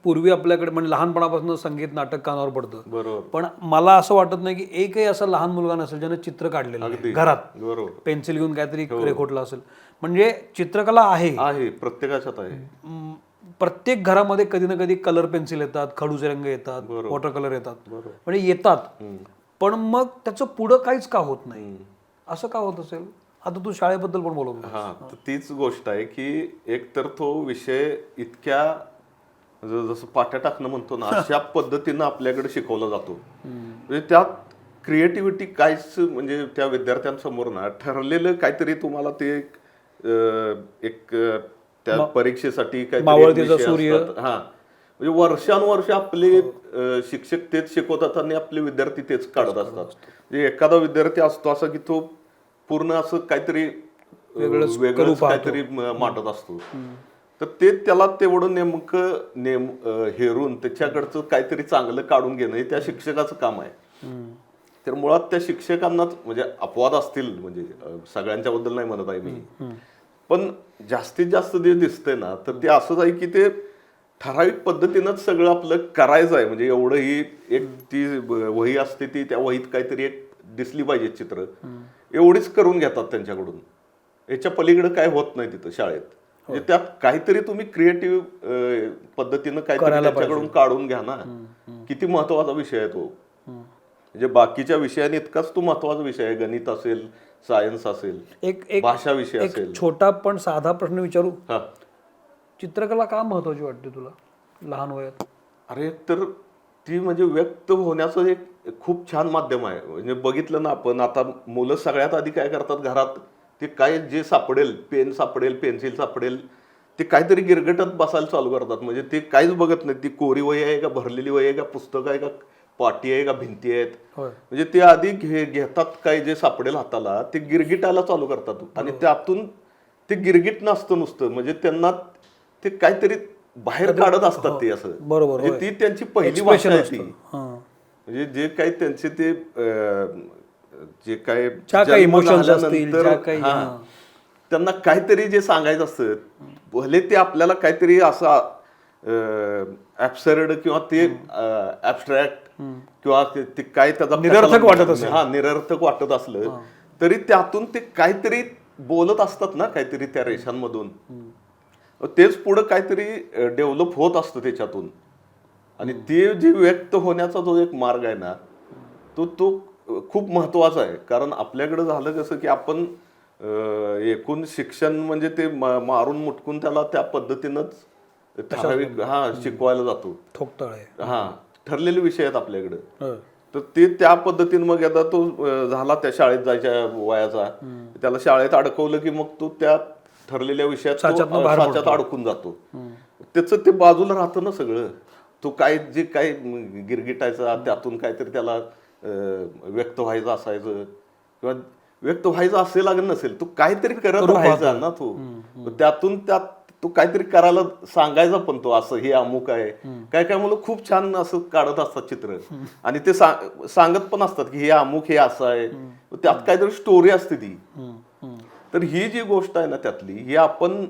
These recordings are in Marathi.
पूर्वी आपल्याकडे म्हणजे लहानपणापासून संगीत नाटक कानावर पडतं, बरोबर पण मला असं वाटत नाही की एकही असा लहान मुलगा नसेल ज्याने चित्र काढलेलं नाही घरात, बरोबर पेन्सिल घेऊन काहीतरी रेखोटलं असेल. म्हणजे चित्रकला आहे. आहे, प्रत्येकाच्यात आहे. प्रत्येक घरामध्ये कधी ना कधी कलर पेन्सिल येतात, खडूचे रंग येतात, वॉटर कलर येतात, म्हणजे येतात. पण मग त्याचं पुढं काहीच का होत नाही, असं का होत असेल? आता तू शाळेबद्दल पण बोलत होतास. हा, तर तीच गोष्ट आहे की एक तर तो विषय इतक्या जसं पाट्या टाकणं म्हणतो ना, अशा पद्धतीनं आपल्याकडे शिकवला जातो. म्हणजे त्यात क्रिएटिव्हिटी काहीच, म्हणजे त्या विद्यार्थ्यांसमोर ना ठरलेलं काहीतरी तुम्हाला ते एक त्या परीक्षेसाठी काहीतरी विषय असतात. हा, म्हणजे वर्षानुवर्ष आपले शिक्षक तेच शिकवतात आणि आपले विद्यार्थी तेच काढत असतात. म्हणजे एखादा विद्यार्थी असतो असा की तो पूर्ण असं काहीतरी वेगळंच काहीतरी मांडत असतो. तर ते त्याला तेवढं नेमकं हेरून त्याच्याकडचं काहीतरी चांगलं काढून घेणं हे त्या शिक्षकाचं काम आहे. तर मुळात त्या शिक्षकांनाच, म्हणजे अपवाद असतील, म्हणजे सगळ्यांच्या बद्दल नाही म्हणत आहे मी, पण जास्तीत जास्त जे दिसतंय ना, तर ते असंच आहे की ते ठराविक पद्धतीनंच सगळं आपलं करायचं आहे. म्हणजे एवढं ही एक ती वही असते, ती त्या वहीत काहीतरी एक दिसली पाहिजे चित्र, एवढीच करून घेतात त्यांच्याकडून. याच्या पलीकडे काय होत नाही तिथं शाळेत. म्हणजे त्यात काहीतरी तुम्ही क्रिएटिव्ह पद्धतीनं काहीतरी त्याच्याकडून काढून घ्या ना. किती महत्वाचा विषय आहे तो. म्हणजे बाकीच्या विषयांनी इतकाच तो महत्वाचा विषय आहे. गणित असेल, सायन्स असेल, भाषा विषय असेल. छोटा पण साधा प्रश्न विचारू, चित्रकला का महत्वाची वाटते तुला लहान वयात? अरे, तर ती म्हणजे व्यक्त होण्याचं एक खूप छान माध्यम आहे. म्हणजे बघितलं ना आपण, आता मुलं सगळ्यात आधी काय करतात घरात, ते काय जे सापडेल, पेन सापडेल, पेन्सिल सापडेल, ते काहीतरी गिरगटत बसायला चालू करतात. म्हणजे ते काहीच बघत नाही, ती कोरी वही आहे का, भरलेली वही आहे का, पुस्तक आहे का, पाटी आहे का, भिंती आहेत. म्हणजे ते आधी घेतात काय जे सापडेल हाताला, ते गिरगिटायला चालू करतात. आणि त्यातून ते गिरगिट नसतं नुसतं, म्हणजे त्यांना ते काहीतरी बाहेर काढत असतात ते असं. बरोबर, म्हणजे ती त्यांची पहिली भाषा आहे ती. म्हणजे जे काही त्यांचे ते जे काही झाल्यानंतर त्यांना काहीतरी जे सांगायचं असतं, भले ते आपल्याला काहीतरी असं ऍब्सर्ड किंवा ते ऍब्स्ट्रॅक्ट किंवा ते काय त्याचा निरर्थक वाटत असेल, निरर्थक वाटत असलं तरी त्यातून ते काहीतरी बोलत असतात ना, काहीतरी त्या रेषांमधून. तेच पुढं काहीतरी डेव्हलप होत असतं त्याच्यातून. आणि ते जे व्यक्त होण्याचा जो एक मार्ग आहे ना, तो खूप महत्वाचा आहे. कारण आपल्याकडे झालं कसं की आपण एकूण शिक्षण म्हणजे ते मारून मुटकून त्याला त्या पद्धतीनंच ठराविक शिकवायला जातो. ठरलेले विषय आहेत आपल्याकडे. तर ते त्या पद्धतीने मग आता तो झाला त्या शाळेत जायच्या वयाचा, त्याला शाळेत अडकवलं की मग तो त्या ठरलेल्या विषयात साच्यात अडकून जातो. त्याचं ते बाजूला राहतं ना सगळं. तो काय जे काय गिरगिटायचा, त्यातून काहीतरी त्याला व्यक्त व्हायचं असायचं किंवा व्यक्त व्हायचं असेल लागेल नसेल, तो काहीतरी करत राहायचा ना तो. त्यातून तो काहीतरी करायला सांगायचा पण तो, असं हे अमुक आहे. काय काय मुलं खूप छान असं काढत असतात चित्र आणि ते सांगत पण असतात की हे अमुक हे असं आहे. त्यात काहीतरी स्टोरी असते ती. तर ही जी गोष्ट आहे ना त्यातली, ही आपण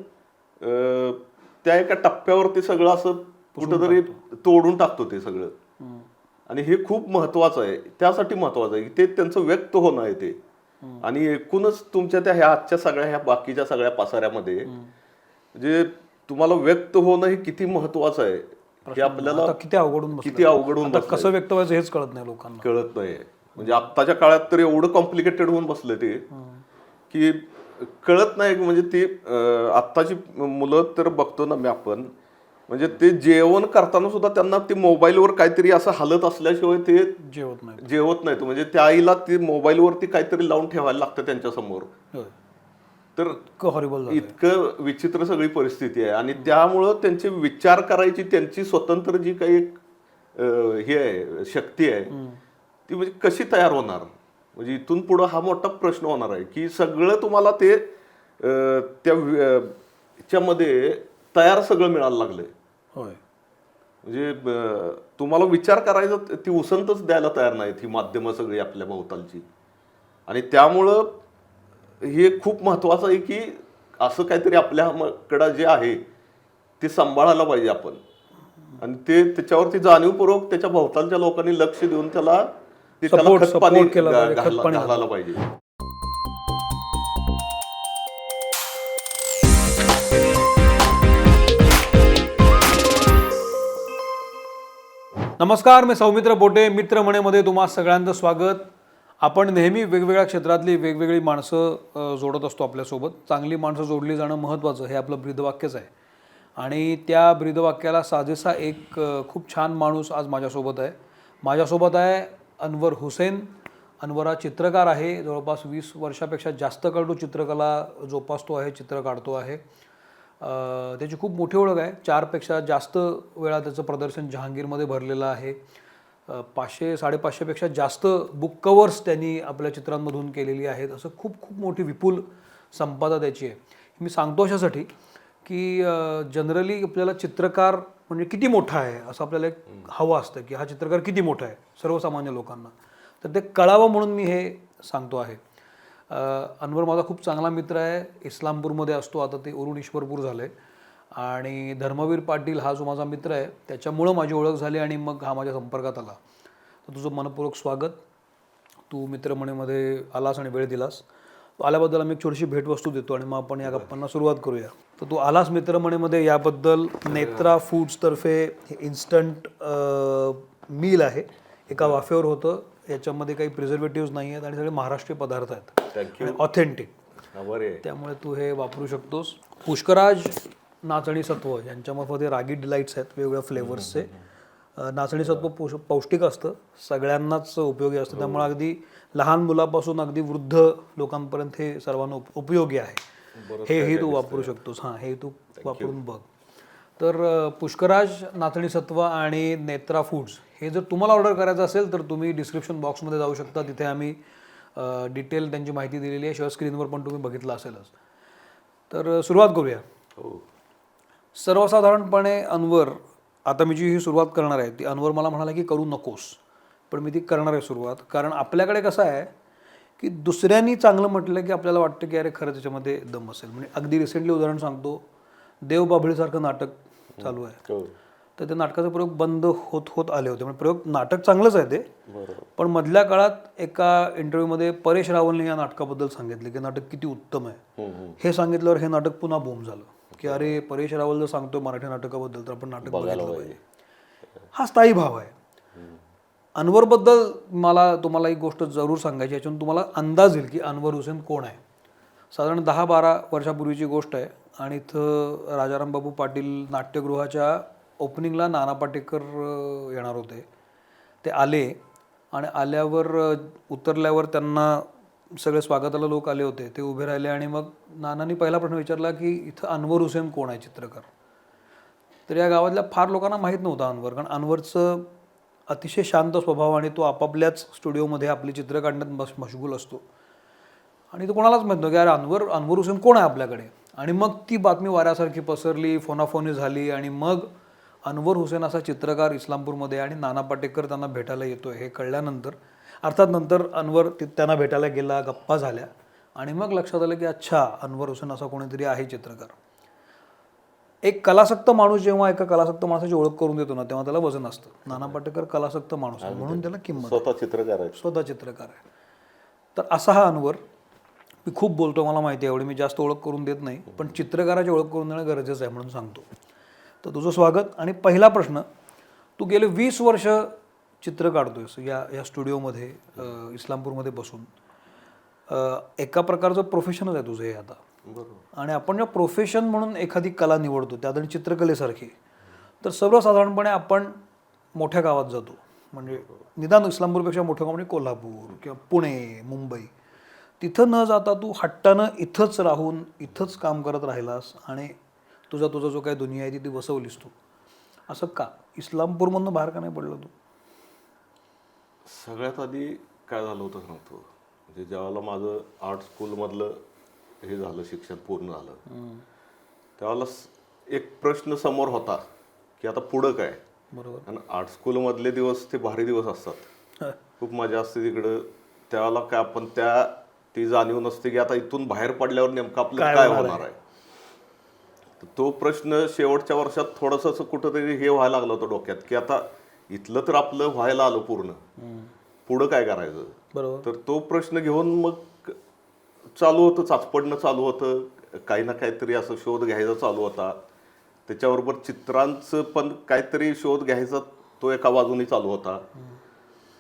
त्या एका टप्प्यावरती सगळं असं कुठंतरी तोडून टाकतो ते सगळं. आणि हे खूप महत्वाचं आहे. त्यासाठी महत्वाचं आहे की ते त्यांचं व्यक्त होणं आहे ते. आणि एकूणच तुमच्या त्या ह्या आजच्या सगळ्या ह्या बाकीच्या सगळ्या पसाऱ्यामध्ये म्हणजे तुम्हाला व्यक्त होणं हे किती महत्वाचं आहे हे आपल्याला किती अवघड होऊन कसं व्यक्त व्हायचं हेच कळत नाही लोकांना. कळत नाही. म्हणजे आत्ताच्या काळात तर एवढं कॉम्प्लिकेटेड होऊन बसलं ते की कळत नाही. म्हणजे ती आत्ताची मुलं तर बघतो ना मी आपण, म्हणजे ते जेवण करताना सुद्धा त्यांना ते मोबाईलवर काहीतरी असं हालत असल्याशिवाय ते जेवत नाहीत. म्हणजे त्या आईला ते मोबाईलवरती काहीतरी लावून ठेवायला लागतं त्यांच्या समोर. तर इतकं विचित्र सगळी परिस्थिती आहे. आणि त्यामुळं त्यांचे विचार करायची त्यांची स्वतंत्र जी काही हे आहे, शक्ती आहे, ती म्हणजे कशी तयार होणार. म्हणजे इथून पुढं हा मोठा प्रश्न होणार आहे की सगळं तुम्हाला ते त्याच्यामध्ये तयार सगळं मिळायला लागलंय. म्हणजे तुम्हाला विचार करायचा ती उसंतच द्यायला तयार नाहीत ही माध्यमं सगळी आपल्या भोवतालची. आणि त्यामुळं हे खूप महत्वाचं आहे की असं काहीतरी आपल्याकडं जे आहे ते सांभाळायला पाहिजे आपण. आणि ते त्याच्यावरती जाणीवपूर्वक त्याच्या भोवतालच्या लोकांनी लक्ष देऊन त्याला Support खतपाणी केलं पाहिजे, खतपाणी घालायला पाहिजे. नमस्कार, मी सौमित्र बोटे. मित्रमणेमध्ये तुम्हा सगळ्यांचं स्वागत. आपण नेहमी वेगवेगळ्या क्षेत्रातली वेगवेगळी माणसं जोडत असतो आपल्यासोबत. चांगली माणसं जोडली जाणं महत्त्वाचं हे आपलं ब्रीदवाक्यच आहे. आणि त्या ब्रीदवाक्याला साजेसा एक खूप छान माणूस आज माझ्यासोबत आहे. माझ्यासोबत आहे अनवर हुसेन. अनवर हा चित्रकार आहे. जवळपास 20 वर्षापेक्षा जास्त काळ तो चित्रकला जोपासतो आहे, चित्र काढतो आहे. त्याची खूप मोठी ओळख आहे. 4पेक्षा जास्त वेळा त्याचं प्रदर्शन जहांगीरमध्ये भरलेलं आहे. 500-550पेक्षा जास्त बुक कवर्स त्यांनी आपल्या चित्रांमधून केलेली आहेत. असं खूप खूप मोठी विपुल संपदा त्याची आहे. मी सांगतो अशासाठी की जनरली आपल्याला चित्रकार म्हणजे किती मोठा आहे असं आपल्याला एक हवं असतं की हा चित्रकार किती मोठा आहे सर्वसामान्य लोकांना. तर ते कळावं म्हणून मी हे सांगतो आहे. अनवर माझा खूप चांगला मित्र आहे. इस्लामपूरमध्ये असतो. आता ते उरून ईश्वरपूर झालं आहे. आणि धर्मवीर पाटील हा जो माझा मित्र आहे त्याच्यामुळं माझी ओळख झाली आणि मग हा माझ्या संपर्कात आला. तर तुझं मनपूर्वक स्वागत. तू मित्रमणीमध्ये आलास आणि वेळ दिलास. तू आल्याबद्दल आम्ही एक छोटीशी भेटवस्तू देतो आणि मग आपण या गप्पांना सुरुवात करूया. तर तू आलास मित्रमणीमध्ये याबद्दल नेत्रा फूड्सतर्फे हे इन्स्टंट मील आहे. एका वाफेवर होतं. याच्यामध्ये काही प्रिझर्वेटिव्ह नाही आहेत आणि सगळे महाराष्ट्रीय पदार्थ आहेत, ऑथेंटिक. त्यामुळे तू हे वापरू शकतोस. पुष्कराज नाचणी सत्व यांच्यामार्फत हे रागी डिलाइट्स आहेत वेगवेगळ्या फ्लेवर्सचे. नाचणी सत्व पौष्टिक असतं, सगळ्यांनाच उपयोगी असतं. त्यामुळे अगदी लहान मुलापासून अगदी वृद्ध लोकांपर्यंत हे सर्वांना उपयोगी आहे. हेही तू वापरू शकतोस. हां, हे तू वापरून बघ. तर पुष्कराज नाचणी सत्व आणि नेत्रा फूड्स हे जर तुम्हाला ऑर्डर करायचं असेल तर तुम्ही डिस्क्रिप्शन बॉक्समध्ये जाऊ शकता. तिथे आम्ही डिटेल त्यांची माहिती दिलेली आहे. शिवाय स्क्रीनवर पण तुम्ही बघितलं असेलच. तर सुरुवात करूया. सर्वसाधारणपणे अनवर, आता मी जी ही सुरुवात करणार आहे ती अनवर मला म्हणाला की करू नकोस, पण मी ती करणार आहे सुरुवात. कारण आपल्याकडे कसं आहे की दुसऱ्यांनी चांगलं म्हटलं की आपल्याला वाटतं की अरे खरं त्याच्यामध्ये दम असेल. म्हणजे अगदी रिसेंटली उदाहरण सांगतो, देव बाभळीसारखं नाटक चालू आहे. तर त्या नाटकाचे प्रयोग बंद होत आले होते. म्हणजे प्रयोग नाटक चांगलंच आहे ते, पण मधल्या काळात एका इंटरव्ह्यूमध्ये परेश रावलने या नाटकाबद्दल सांगितले की नाटक किती उत्तम आहे. हे सांगितल्यावर हे नाटक पुन्हा बूम झालं की अरे परेश रावल जर सांगतोय मराठी नाटकाबद्दल तर आपण नाटक बघितलं पाहिजे. हा स्थायी भाव आहे. अनवरबद्दल मला तुम्हाला एक गोष्ट जरूर सांगायची, याच्यातून तुम्हाला अंदाज येईल की अनवर हुसेन कोण आहे. साधारण 10-12 वर्षापूर्वीची गोष्ट आहे आणि इथं राजाराम बापू पाटील नाट्यगृहाच्या ओपनिंगला नाना पाटेकर येणार होते. ते आले आणि आल्यावर उतरल्यावर त्यांना सगळे स्वागताला लोक आले होते. ते उभे राहिले आणि मग नानांनी पहिला प्रश्न विचारला की इथं अनवर हुसेन कोण आहे चित्रकार. तर या गावातल्या फार लोकांना माहीत नव्हतं अनवर, कारण अनवरचं अतिशय शांत स्वभाव आणि तो आपापल्याच स्टुडिओमध्ये आपली चित्र काढण्यात मशगूल असतो. आणि तो कोणालाच माहीत नव्हतं की अरे अनवर हुसेन कोण आहे आपल्याकडे. आणि मग ती बातमी वाऱ्यासारखी पसरली, फोनाफोनी झाली आणि मग अनवर हुसेन असा चित्रकार इस्लामपूरमध्ये आणि नाना पाटेकर त्यांना भेटायला येतोय हे कळल्यानंतर, अर्थात नंतर अनवर त्यांना भेटायला गेला, गप्पा झाल्या आणि मग लक्षात आलं की अच्छा, अनवर हुसेन असा कोणीतरी आहे चित्रकार. एक कलासक्त माणूस जेव्हा एका कलासक्त माणसाची ओळख करून देतो ना तेव्हा त्याला वजन असतं. नाना पाटेकर कलासक्त माणूस आहे म्हणून त्याला किंमत, स्वतः चित्रकार आहे. तर असा हा अनवर. मी खूप बोलतो, मला माहिती आहे, एवढी मी जास्त ओळख करून देत नाही, पण चित्रकाराची ओळख करून देणं गरजेचं आहे म्हणून सांगतो. तर तुझं स्वागत. आणि पहिला प्रश्न, तू गेले 20 वर्ष चित्र काढतोयस या स्टुडिओमध्ये इस्लामपूरमध्ये बसून. एका प्रकारचं प्रोफेशनच आहे तुझं हे आता. आणि आपण जेव्हा प्रोफेशन म्हणून एखादी कला निवडतो, त्यात आणि चित्रकलेसारखी, तर सर्वसाधारणपणे आपण मोठ्या गावात जातो. म्हणजे निदान इस्लामपूरपेक्षा मोठं गाव म्हणजे कोल्हापूर किंवा पुणे, मुंबई. तिथं न जाता तू हट्टानं इथंच राहून इथंच काम करत राहिलास आणि तुझा जो काही दुनिया आहे ती बसवलीस तू. असं का? इस्लामपूरमधनं बाहेर का नाही पडलं तू? सगळ्यात आधी काय झालं होतं सांगतो. म्हणजे ज्यावेळेला माझं आर्ट स्कूलमधलं हे झालं, शिक्षण पूर्ण झालं, त्यावेळेला एक प्रश्न समोर होता की आता पुढं काय. बरोबर. आणि आर्ट स्कूलमधले दिवस ते भारी दिवस असतात, खूप मजा असते तिकडं. त्यावेळेला काय आपण ती जाणीव नसते की आता इथून बाहेर पडल्यावर नेमकं आपलं काय होणार आहे. तर तो प्रश्न शेवटच्या वर्षात थोडंसं असं कुठंतरी हे व्हायला लागलं होतं डोक्यात, की आता इथलं तर आपलं व्हायला आलं पूर्ण, पुढं काय करायचं. बरोबर. तर तो प्रश्न घेऊन मग चालू होतं, चाचपडणं चालू होतं, काही ना काहीतरी असं शोध घ्यायचा चालू होता. त्याच्याबरोबर चित्रांचं पण काहीतरी शोध घ्यायचा तो एका बाजूने चालू होता.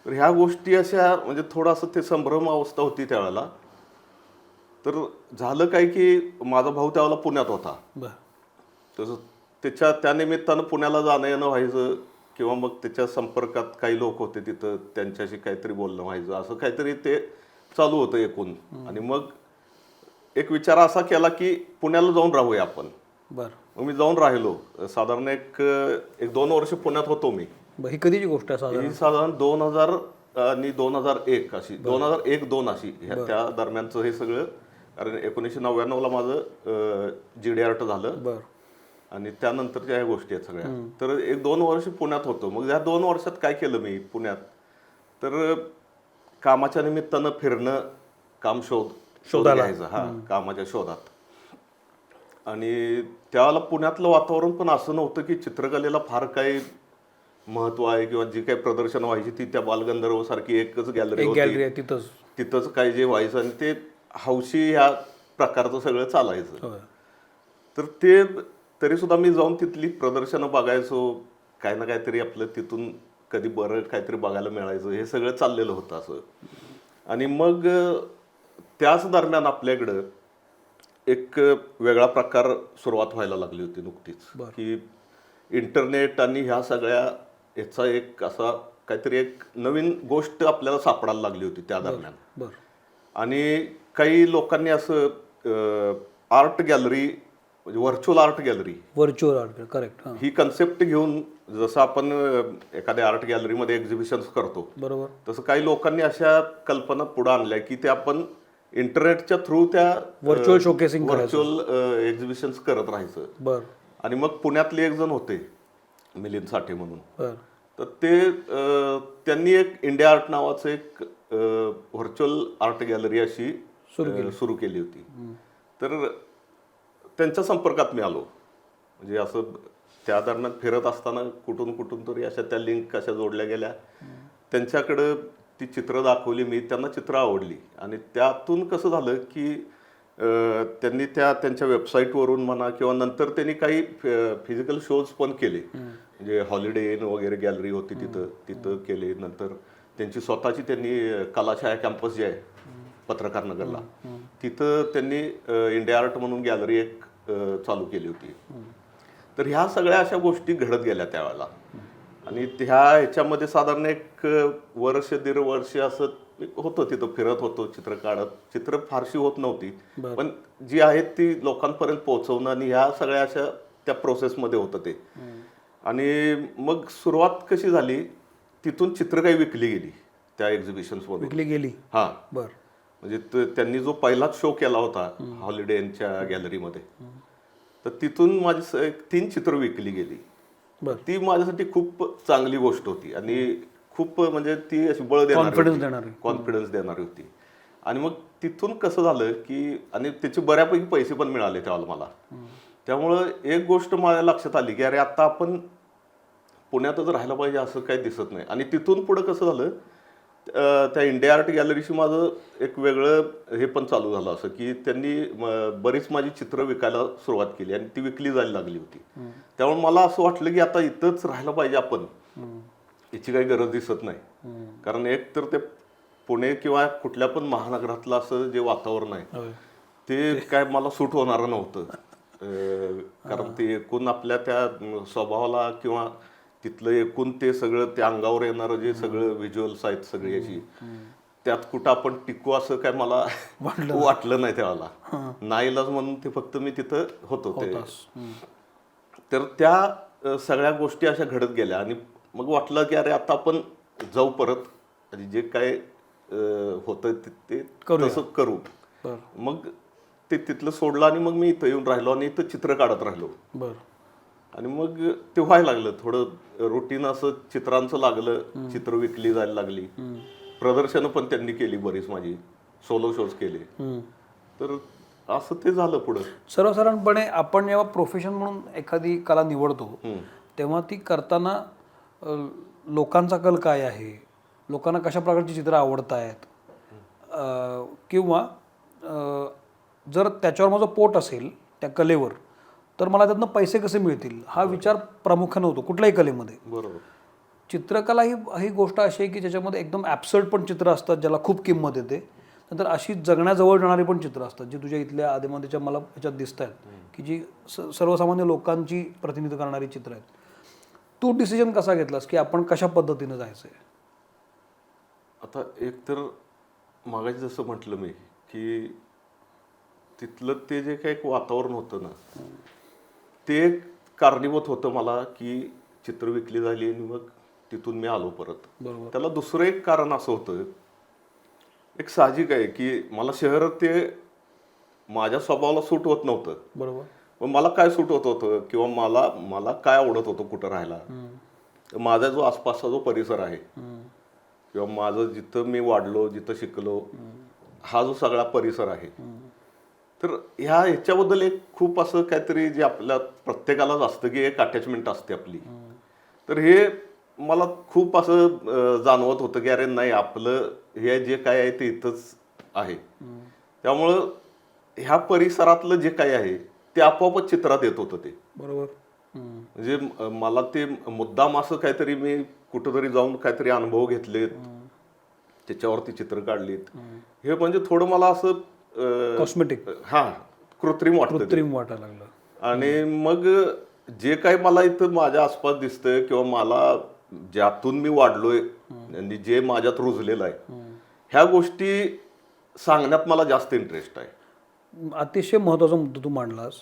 तर ह्या गोष्टी अशा म्हणजे थोडंसं ते संभ्रम अवस्था होती त्यावेळेला. तर झालं काय की माझा भाऊ त्यावेळेला पुण्यात होता. तसं त्या निमित्तानं पुण्याला जाणं येणं व्हायचं, किंवा मग त्याच्या संपर्कात काही लोक होते तिथं, त्यांच्याशी काहीतरी बोलणं व्हायचं, असं काहीतरी ते चालू होतं एकूण. आणि मग एक विचार असा केला की पुण्याला जाऊन राहूया आपण. मग मी जाऊन राहिलो. साधारण एक 2 वर्ष पुण्यात होतो मी. ही कधीची गोष्ट आहे? ही साधारण 2000 आणि 2001 अशी, 2001-2 अशी त्या दरम्यानचं हे सगळं. कारण 1999ला माझं GD आर्ट झालं आणि त्यानंतरच्या ह्या गोष्टी आहेत सगळ्या. तर 1-2 वर्ष पुण्यात होतो. मग या 2 वर्षात काय केलं मी पुण्यात, तर कामाच्या निमित्तानं फिरणं, काम शोध घ्यायचं, कामाच्या शोधात. आणि त्यावेळेला पुण्यातलं वातावरण पण असं नव्हतं की चित्रकलेला फार काही महत्व आहे, किंवा जी काही प्रदर्शन व्हायची ती त्या बालगंधर्व सारखी एकच गॅलरी होती, तिथंच काय जे व्हायचं आणि ते हौशी ह्या प्रकारचं सगळं चालायचं. तर ते तरी सुद्धा मी जाऊन तिथली प्रदर्शनं बघायचो, काय ना काहीतरी आपलं तिथून कधी बरं काहीतरी बघायला मिळायचं, हे सगळं चाललेलं होतं असं. आणि मग त्याच दरम्यान आपल्याकडं एक वेगळा प्रकार सुरुवात व्हायला लागली होती नुकतीच, की इंटरनेट आणि ह्या सगळ्या ह्याचा एक असा काहीतरी एक नवीन गोष्ट आपल्याला सापडायला लागली होती त्या दरम्यान. आणि काही लोकांनी असं आर्ट गॅलरी, म्हणजे व्हर्च्युअल आर्ट करेक्ट, ही कन्सेप्ट घेऊन, जसं आपण एखाद्या आर्ट गॅलरीमध्ये एक्झिबिशन्स करतो, बरोबर, तसं काही लोकांनी अशा कल्पना पुढे आणल्या की ते आपण इंटरनेटच्या थ्रू त्या व्हर्च्युअल शोकेसिंग, व्हर्च्युअल एक्झिबिशन्स करत राहायचं. आणि मग पुण्यातले एक जण होते मिलिंद साठे म्हणून, तर त्यांनी एक इंडिया आर्ट नावाचं एक व्हर्च्युअल आर्ट गॅलरी अशी सुरू केली होती. तर त्यांच्या संपर्कात मी आलो. म्हणजे असं त्या दरम्यान फिरत असताना कुठून तरी अशा त्या लिंक कशा जोडल्या गेल्या, त्यांच्याकडं ती चित्र दाखवली मी, त्यांना चित्र आवडली. आणि त्यातून कसं झालं की त्यांनी त्यांच्या वेबसाईटवरून म्हणा, किंवा नंतर त्यांनी काही फिजिकल शोज पण केले, म्हणजे हॉलिडे इन वगैरे गॅलरी होती तिथं केले. नंतर त्यांची स्वतःची त्यांनी कलाछाया कॅम्पस जे आहे पत्रकार नगरला, तिथं त्यांनी इंडिया आर्ट म्हणून गॅलरी एक चालू केली होती. तर ह्या सगळ्या अशा गोष्टी घडत गेल्या त्यावेळेला. आणि ह्याच्यामध्ये साधारण एक वर्ष 1.5 वर्ष असं होतं, तिथं फिरत होतो, चित्र काढत. चित्र फारशी होत नव्हती, पण जी आहेत ती लोकांपर्यंत पोहोचवणं आणि ह्या सगळ्या अशा त्या प्रोसेसमध्ये होतं ते. आणि मग सुरुवात कशी झाली, तिथून चित्र काही विकली गेली त्या एक्झिबिशन्समधून. विकली गेली, म्हणजे त्यांनी जो पहिलाच शो केला होता हॉलिडे इनच्या गॅलरीमध्ये, तर तिथून माझी 3 चित्र विकली गेली. ती माझ्यासाठी खूप चांगली गोष्ट होती आणि खूप म्हणजे ती अशी बळ देणारी, कॉन्फिडन्स देणारी होती. आणि मग तिथून कसं झालं की, आणि त्याचे बऱ्यापैकी पैसे पण मिळाले त्यावेळेला मला. त्यामुळं एक गोष्ट माझ्या लक्षात आली की अरे आता आपण पुण्यातच राहायला पाहिजे असं काही दिसत नाही. आणि तिथून पुढं कसं झालं, त्या इंडिया आर्ट गॅलरीशी माझं एक वेगळं हे पण चालू झालं, असं की त्यांनी बरीच माझी चित्र विकायला सुरुवात केली आणि ती विकली जायला लागली होती. त्यामुळे मला असं वाटलं की आता इथंच राहायला पाहिजे आपण, याची काही गरज दिसत नाही. कारण एक तर ते पुणे किंवा कुठल्या पण महानगरातलं असं जे वातावरण आहे ते काय मला सूट होणारं नव्हतं. कारण ते एकूण आपल्या त्या स्वभावाला किंवा तिथलं एकूण ते सगळं त्या अंगावर येणारं जे सगळं व्हिज्युअल्स आहेत सगळी याची, त्यात कुठं आपण टिकू असं काय मला वाटलं नाही त्यावेळेला. नाईलाज म्हणून ते फक्त मी तिथं होतो ते. तर त्या सगळ्या गोष्टी अशा घडत गेल्या आणि मग वाटलं की अरे आता आपण जाऊ परत, आणि जे काय होतं ते तसं करू. मग ते तिथलं सोडलं आणि मग मी इथं येऊन राहिलो आणि इथं चित्र काढत राहिलो. आणि मग ते व्हायला लागलं थोडं रुटीन, असं चित्रांचं लागलं, चित्र विकली जायला लागली. प्रदर्शनं पण त्यांनी केली बरीच, माझी सोलो शोज केले. तर असं ते झालं पुढं. सर्वसाधारणपणे आपण जेव्हा प्रोफेशन म्हणून एखादी कला निवडतो तेव्हा ती करताना लोकांचा कल काय आहे, लोकांना कशा प्रकारची चित्र आवडत आहेत, किंवा जर त्याच्यावर माझं पोट असेल त्या कलेवर तर मला त्यातनं पैसे कसे मिळतील हा विचार प्रामुख्याने होतो कुठल्याही कलेमध्ये. बरोबर. चित्रकला ही गोष्ट अशी आहे की ज्याच्यामध्ये एकदम ॲब्सर्ड पण चित्र असतात ज्याला खूप किंमत येते, नंतर अशी जगण्याजवळ जाणारी पण चित्र असतात जी तुझ्या इथल्या आधीमध्येच्या मला ह्याच्यात दिसत आहेत की जी सर्वसामान्य लोकांची प्रतिनिधित्व करणारी चित्र आहेत. तू डिसिजन कसा घेतलास की आपण कशा पद्धतीनं जायचं आहे? आता एक तर मागाशी जसं म्हटलं मी की तिथलं ते जे काही एक वातावरण होतं ना ते एक कारणीभूत होतं मला की चित्र विकली झाली आणि मग तिथून मी आलो परत. बरोबर. त्याला दुसरं एक कारण असं होतं, एक साहजिक आहे की मला शहर ते माझ्या स्वभावाला सूट होत नव्हतं. बरोबर. मग मला काय सूट होत होतं किंवा मला काय आवडत होतं कुठं राहायला, माझा जो आसपासचा जो परिसर आहे किंवा माझं जिथं मी वाढलो जिथं शिकलो हा जो सगळा परिसर आहे, तर ह्याच्याबद्दल एक खूप असं काहीतरी जे आपल्या प्रत्येकालाच असतं की एक अटॅचमेंट असते आपली. तर हे मला खूप असं जाणवत होतं की अरे नाही, आपलं हे जे काय आहे ते इथंच आहे. त्यामुळं ह्या परिसरातलं जे काही आहे ते आपोआपच चित्रात येत होतं ते. बरोबर. म्हणजे मला ते मुद्दाम असं काहीतरी मी कुठंतरी जाऊन काहीतरी अनुभव घेतलेत, त्याच्यावरती चित्र काढलीत, हे म्हणजे थोडं मला असं कॉस्मेटिक कृत्रिम वाटायला लागलं. आणि मग जे काही मला इथं माझ्या आसपास दिसतंय किंवा मला ज्यातून मी वाढलोय आणि जे माझ्यात रुजलेलं आहे ह्या गोष्टी सांगण्यात मला जास्त इंटरेस्ट आहे. अतिशय महत्त्वाचा मुद्दा तू मांडलास.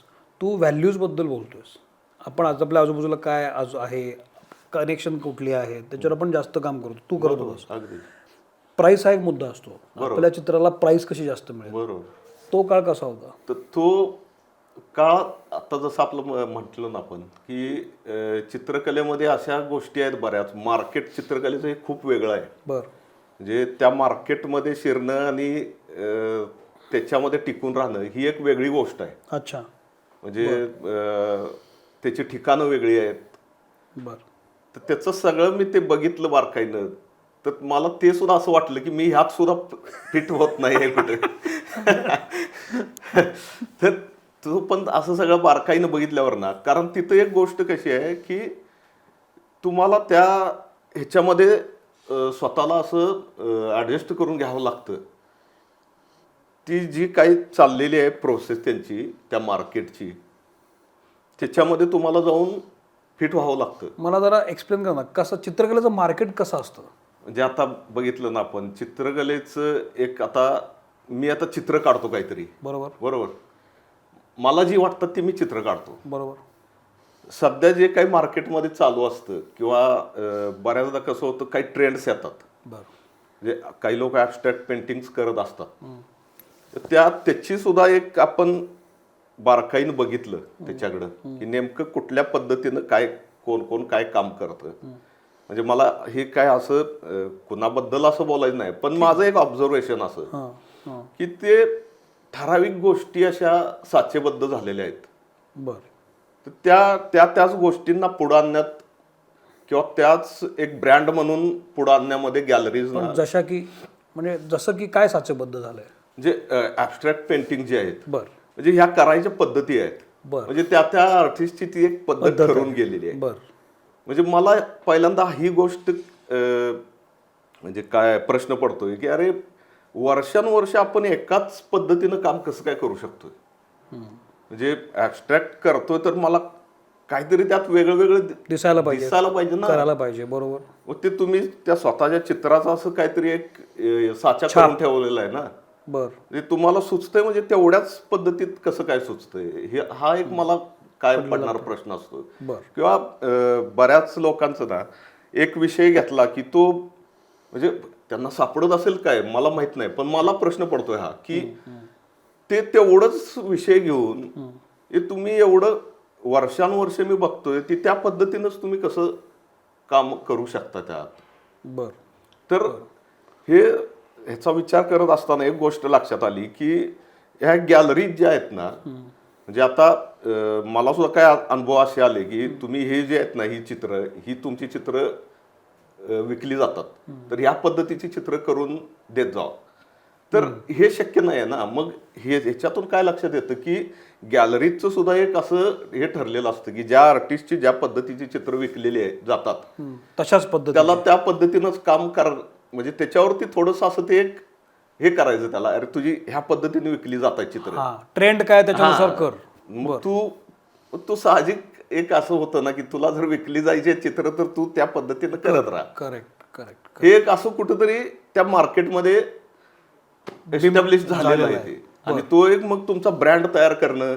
तू व्हॅल्यूजबद्दल बोलतोयस. आपण आज आपल्या आजूबाजूला काय आज आहे, कनेक्शन कुठली आहे त्याच्यावर आपण जास्त काम करतो, तू करत होतास. अगदी प्राईस हा एक मुद्दा असतो. आपल्या चित्राला प्राईस कशी जास्त मिळेल, बरोबर. तो काळ कसा होता? तर तो काळ आता जसं आपलं म्हटलं ना आपण की चित्रकलेमध्ये अशा गोष्टी आहेत बऱ्याच. मार्केट चित्रकलेचं हे खूप वेगळं आहे. बरं. म्हणजे त्या मार्केटमध्ये शिरणं आणि त्याच्यामध्ये टिकून राहणं ही एक वेगळी गोष्ट आहे. अच्छा. म्हणजे त्याची ठिकाणं वेगळी आहेत. बरं. तर त्याचं सगळं मी ते बघितलं बारकाईनं, तर मला ते सुद्धा असं वाटलं की मी ह्यात सुद्धा फिट होत नाही आहे कुठे. तर तो पण असं सगळं बारकाईनं बघितल्यावर ना, कारण तिथं एक गोष्ट कशी आहे की तुम्हाला त्या ह्याच्यामध्ये स्वतःला असं ॲडजस्ट करून घ्यावं लागतं. ती जी काही चाललेली आहे प्रोसेस त्यांची त्या मार्केटची, त्याच्यामध्ये तुम्हाला जाऊन फिट व्हावं लागतं. मला जरा एक्सप्लेन कर ना, कसं चित्रकलेचं मार्केट कसं असतं? म्हणजे आता बघितलं ना आपण चित्रकलेचं एक, मी आता चित्र काढतो काहीतरी, बरोबर, मला जी वाटतात ती मी चित्र काढतो. बरोबर. सध्या जे काही मार्केटमध्ये चालू असतं किंवा बऱ्याचदा कसं होतं, काही ट्रेंड्स येतात. म्हणजे काही लोक ॲबस्ट्रॅक्ट पेंटिंग्स करत असतात. त्याची सुद्धा एक आपण बारकाईनं बघितलं त्याच्याकडं की नेमकं कुठल्या पद्धतीनं काय कोण काय काम करतं. म्हणजे मला हे काय असं कुणाबद्दल असं बोलायचं नाही, पण माझं एक ऑब्झर्वेशन असं की ते ठराविक गोष्टी अशा साचेबद्ध झालेल्या आहेत. बरं. तर त्याच गोष्टींना पुढं आणण्यात किंवा त्याच एक ब्रँड म्हणून पुढं आणण्यामध्ये गॅलरीज, जसं की काय साचेबद्ध झालंय, म्हणजे ॲबस्ट्रॅक्ट पेंटिंग जे आहेत, बरं, म्हणजे ह्या करायच्या पद्धती आहेत. म्हणजे त्या आर्टिस्टची ती एक पद्धत ठरवून गेलेली आहे. म्हणजे मला पहिल्यांदा ही गोष्ट म्हणजे काय प्रश्न पडतोय की अरे वर्षानुवर्ष आपण एकाच पद्धतीनं काम कसं काय करू शकतोय. म्हणजे ॲबस्ट्रॅक्ट करतोय तर मला काहीतरी त्यात वेगळं दिसायला पाहिजे ना, करायला पाहिजे. बरोबर. मग ते तुम्ही त्या स्वतःच्या चित्राचा असं काहीतरी एक साचा करून ठेवलेला आहे ना. म्हणजे तुम्हाला सुचतंय, म्हणजे तेवढ्याच पद्धतीत कसं काय सुचतंय, हा एक मला काय पडणारा प्रश्न असतो. किंवा बऱ्याच लोकांचा ना एक विषय घेतला की तो म्हणजे त्यांना सापडत असेल काय मला माहित नाही, पण मला प्रश्न पडतोय हा की ते तेवढंच विषय घेऊन हे तुम्ही एवढं वर्षानुवर्ष मी बघतोय ती त्या पद्धतीनंच तुम्ही कसं काम करू शकता त्यात. तर ह्याचा विचार करत असताना एक गोष्ट लक्षात आली की ह्या गॅलरीज ज्या आहेत ना, म्हणजे आता मला सुद्धा काय अनुभव असे आले की तुम्ही हे जे आहेत ना, ही तुमची चित्र विकली जातात, तर ह्या पद्धतीची चित्र करून देत जावं. तर हे शक्य नाही आहे ना. मग ह्याच्यातून काय लक्षात येतं की गॅलरीचं सुद्धा एक असं हे ठरलेलं असतं की ज्या आर्टिस्टची ज्या पद्धतीची चित्र विकलेली जातात तशाच पद्धती त्याला त्या पद्धतीनंच काम म्हणजे त्याच्यावरती थोडंसं असं ते एक हे करायचं त्याला, अरे तुझी ह्या पद्धतीने विकली जातात चित्र, ट्रेंड काय त्याच्यानुसार कर. मग तू साहजिक एक असं होतं ना की तुला जर विकली जायची चित्र तर तू त्या पद्धतीनं करत राहा. करेक्ट. हे एक असं कुठंतरी त्या मार्केटमध्ये एस्टॅब्लिश झालेलं आहे ते. आणि तो एक मग तुमचा ब्रँड तयार करणं,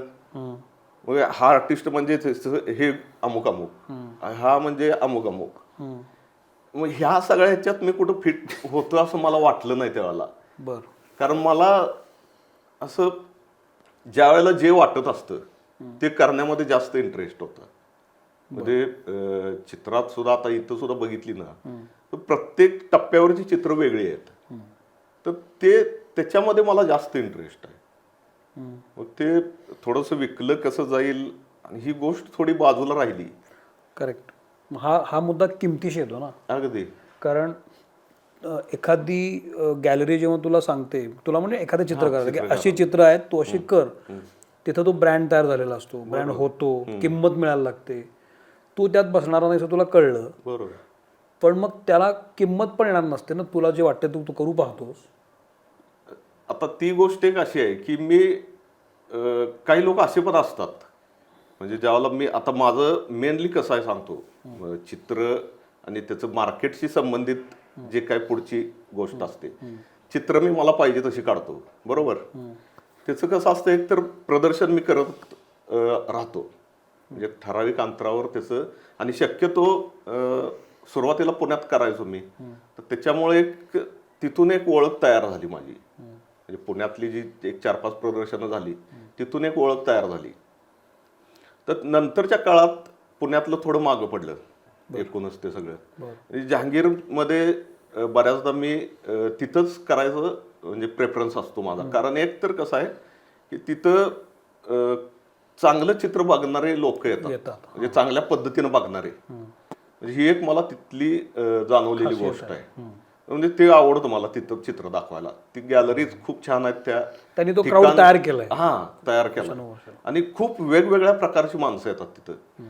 मग हा आर्टिस्ट म्हणजे हे अमुक अमुक, हा म्हणजे अमुक अमुक, मग ह्या सगळ्या ह्याच्यात मी कुठं फिट होतो असं मला वाटलं नाही त्यावेळेला. कारण मला असं ज्या वेळेला जे वाटत असतं ते करण्यामध्ये जास्त इंटरेस्ट होता. म्हणजे चित्रात सुद्धा आता इथं सुद्धा बघितली ना तर प्रत्येक टप्प्यावरची चित्र वेगळी आहेत, तर त्याच्यामध्ये मला जास्त इंटरेस्ट आहे. मग ते थोडंसं विकलं कसं जाईल आणि ही गोष्ट थोडी बाजूला राहिली. करेक्ट. हा मुद्दा किमतीशी येतो ना. अगदी. कारण एखादी गॅलरी जेव्हा तुला सांगते, तुला म्हणजे एखादं चित्र करायचं की अशी चित्र आहेत, तू अशी कर, तिथं तो ब्रँड तयार झालेला असतो, ब्रँड होतो, किंमत मिळायला लागते, तू त्यात बसणार नाही असं तुला कळलं, बरोबर. पण मग त्याला किंमत पण येणार नसते ना. तुला जे वाटतं तू करू पाहतोस. आता ती गोष्ट एक अशी आहे की मी काही लोक असे पण असतात, म्हणजे ज्यावेळेला मी आता माझं मेनली कसं आहे सांगतो, चित्र आणि त्याचं मार्केटशी संबंधित जे काय पुढची गोष्ट असते, चित्र मी मला पाहिजे तशी काढतो, बरोबर. त्याचं कसं असतं, एक तर प्रदर्शन मी करत राहतो, म्हणजे ठराविक अंतरावर त्याचं, आणि शक्यतो सुरुवातीला पुण्यात करायचो मी, तर त्याच्यामुळे एक तिथून एक ओळख तयार झाली माझी. म्हणजे पुण्यातली जी एक 4-5 प्रदर्शनं झाली तिथून एक ओळख तयार झाली. तर नंतरच्या काळात पुण्यातलं थोडं मागं पडलं एकूणच ते सगळं. जहांगीरमध्ये बऱ्याचदा मी तिथंच करायचं म्हणजे प्रेफरन्स असतो माझा. कारण एक तर कसं आहे की तिथं चांगलं चित्र बघणारे लोक येतात, म्हणजे चांगल्या पद्धतीनं बघणारे. म्हणजे ही एक मला तिथली जाणवलेली गोष्ट आहे. म्हणजे ते आवडतं मला तिथं चित्र दाखवायला. ती गॅलरीज खूप छान आहेत, त्यांनी तो क्राऊड तयार केलाय. तयार केला, आणि खूप वेगवेगळ्या प्रकारची माणसं येतात तिथं.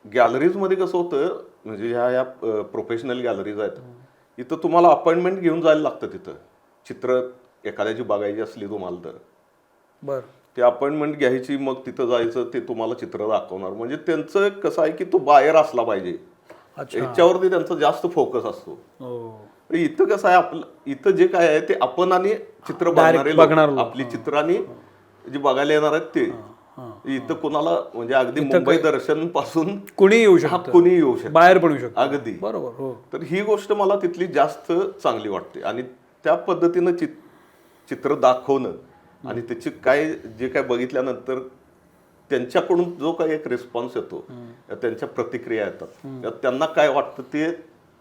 गॅलरीज मध्ये कसं होतं, म्हणजे ह्या प्रोफेशनल गॅलरीज आहेत, इथं तुम्हाला अपॉइंटमेंट घेऊन जायला लागतं. तिथं चित्र एखाद्याची बघायची असली तुम्हाला तर ते अपॉइंटमेंट घ्यायची, मग तिथं जायचं, ते तुम्हाला चित्र दाखवणार. म्हणजे त्यांचं कसं आहे की तो बायर असला पाहिजे, ह्याच्यावरती त्यांचा जास्त फोकस असतो. इथं कसं आहे, आपलं इथं जे काय आहे ते आपण आणि चित्र बघणारे, आपली चित्र आणि जे बघायला येणार आहेत ते. इथं कोणाला म्हणजे अगदी मुंबई दर्शन पासून कुणी येऊ शकतं, कुणी येऊ शकतं, बाहेर पण येऊ शकतं. अगदी बरोबर. तर ही गोष्ट मला तिथली जास्त चांगली वाटते. आणि त्या पद्धतीनं चित्र दाखवणं आणि त्याची काय जे काय बघितल्यानंतर त्यांच्याकडून जो काही एक रिस्पॉन्स येतो, त्यांच्या प्रतिक्रिया येतात, त्यांना काय वाटतं ते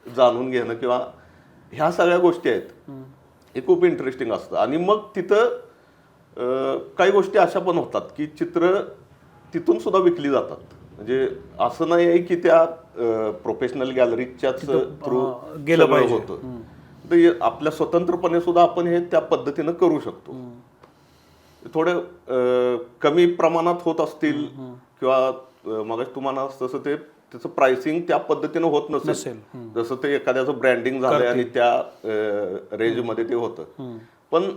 जाणून घेणं किंवा ह्या सगळ्या गोष्टी आहेत, हे खूप इंटरेस्टिंग असतं. आणि मग तिथं काही गोष्टी अशा पण होतात की चित्र तिथून सुद्धा विकली जातात. म्हणजे असं नाही आहे की त्या प्रोफेशनल गॅलरीच्याच थ्रू गेलं पाहिजे होतं. तर आपल्या स्वतंत्रपणे सुद्धा आपण हे त्या पद्धतीनं करू शकतो. थोडं कमी प्रमाणात होत असतील किंवा मग तुम्हाला तसं ते त्याचं प्राइसिंग त्या पद्धतीनं होत नसेल, जसं ते एखाद्याचं ब्रँडिंग झालंय आणि त्या रेंजमध्ये ते होतं, पण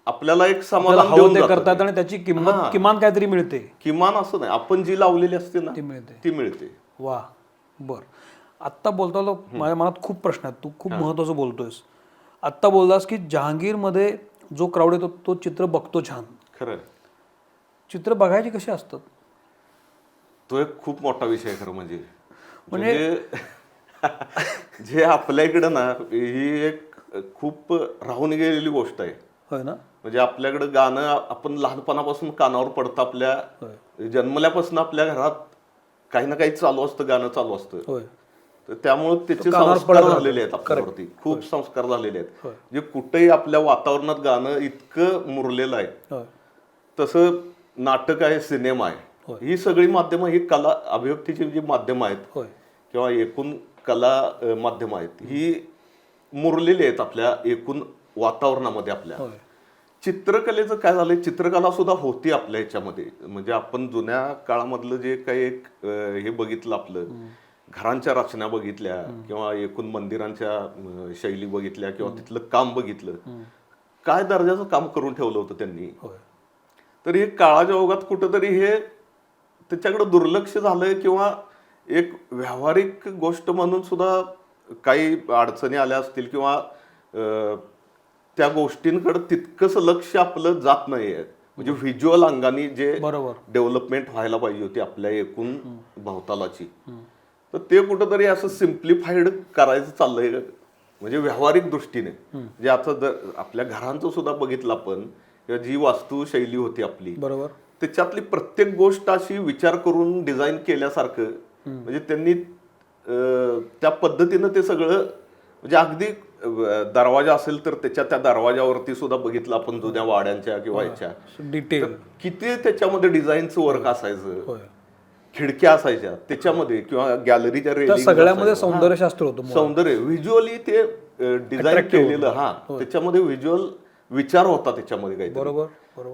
आपल्याला एक समाधान देऊन करतात आणि त्याची किंमत किमान काहीतरी मिळते. किमान असं नाही, आपण जी लावलेली असते ना ती मिळते. वा. बर. आत्ता बोलता माझ्या मनात खूप प्रश्न आहेत, तू खूप महत्वाचं बोलतोयस. आत्ता बोललास की जहांगीरमध्ये जो क्राऊड येतो तो चित्र बघतो छान. खरं. चित्र बघायची कशी असतात, तो एक खूप मोठा विषय खरं. म्हणजे जे आपल्या इकडं ना, ही एक खूप राहून गेलेली गोष्ट आहे. होय ना. म्हणजे आपल्याकडं गाणं आपण लहानपणापासून कानावर पडतं, आपल्या जन्मल्यापासून आपल्या घरात काही ना काही चालू असतं, गाणं चालू असतं. तर त्यामुळे त्याचे संस्कार झालेले आहेत आपल्यावरती, खूप संस्कार झालेले आहेत. जे कुठेही आपल्या वातावरणात गाणं इतकं मुरलेलं आहे तसं नाटक आहे, सिनेमा आहे, ही सगळी माध्यमं, ही कला अभिव्यक्तीची जी माध्यमं आहेत होय किंवा एकूण कला माध्यमं आहेत, ही मुरलेली आहेत आपल्या एकूण वातावरणामध्ये आपल्या. चित्रकलेचं काय झालंय, चित्रकला सुद्धा होती आपल्या ह्याच्यामध्ये. म्हणजे आपण जुन्या काळामधलं जे काही एक हे बघितलं, आपलं घरांच्या रचना बघितल्या किंवा एकूण मंदिरांच्या शैली बघितल्या किंवा तिथलं काम बघितलं, काय दर्जाचं काम करून ठेवलं होतं त्यांनी. तर हे काळाच्या ओघात कुठंतरी हे त्याच्याकडे दुर्लक्ष झालंय किंवा एक व्यावहारिक गोष्ट म्हणून सुद्धा काही अडचणी आल्या असतील किंवा त्या गोष्टींकडे तितकंच लक्ष आपलं जात नाहीये. म्हणजे व्हिज्युअल अंगाने जे डेव्हलपमेंट व्हायला पाहिजे होती आपल्या एकूण भवतालाची, तर ते कुठंतरी असं सिम्प्लिफाईड करायचं चाललंय. म्हणजे व्यावहारिक दृष्टीने जे आता आपल्या घरांचं सुद्धा बघितलं आपण, किंवा जी वास्तुशैली होती आपली, बरोबर, त्याच्यातली प्रत्येक गोष्ट अशी विचार करून डिझाईन केल्यासारखं, म्हणजे त्यांनी त्या पद्धतीनं ते सगळं, म्हणजे अगदी दरवाजा असेल तर त्या दरवाजावरती सुद्धा बघितलं आपण जुन्या वाड्यांच्या किंवा ह्याच्या डिटेल किती त्याच्यामध्ये डिझाईनचं वर्क असायचं, खिडक्या असायच्या त्याच्यामध्ये किंवा गॅलरीच्या रेलिंग, सगळ्यामध्ये सौंदर्यशास्त्र होतं, सौंदर्य व्हिज्युअली ते डिझाईन केलेलं. त्याच्यामध्ये व्हिज्युअल विचार होता त्याच्यामध्ये काही. बरोबर.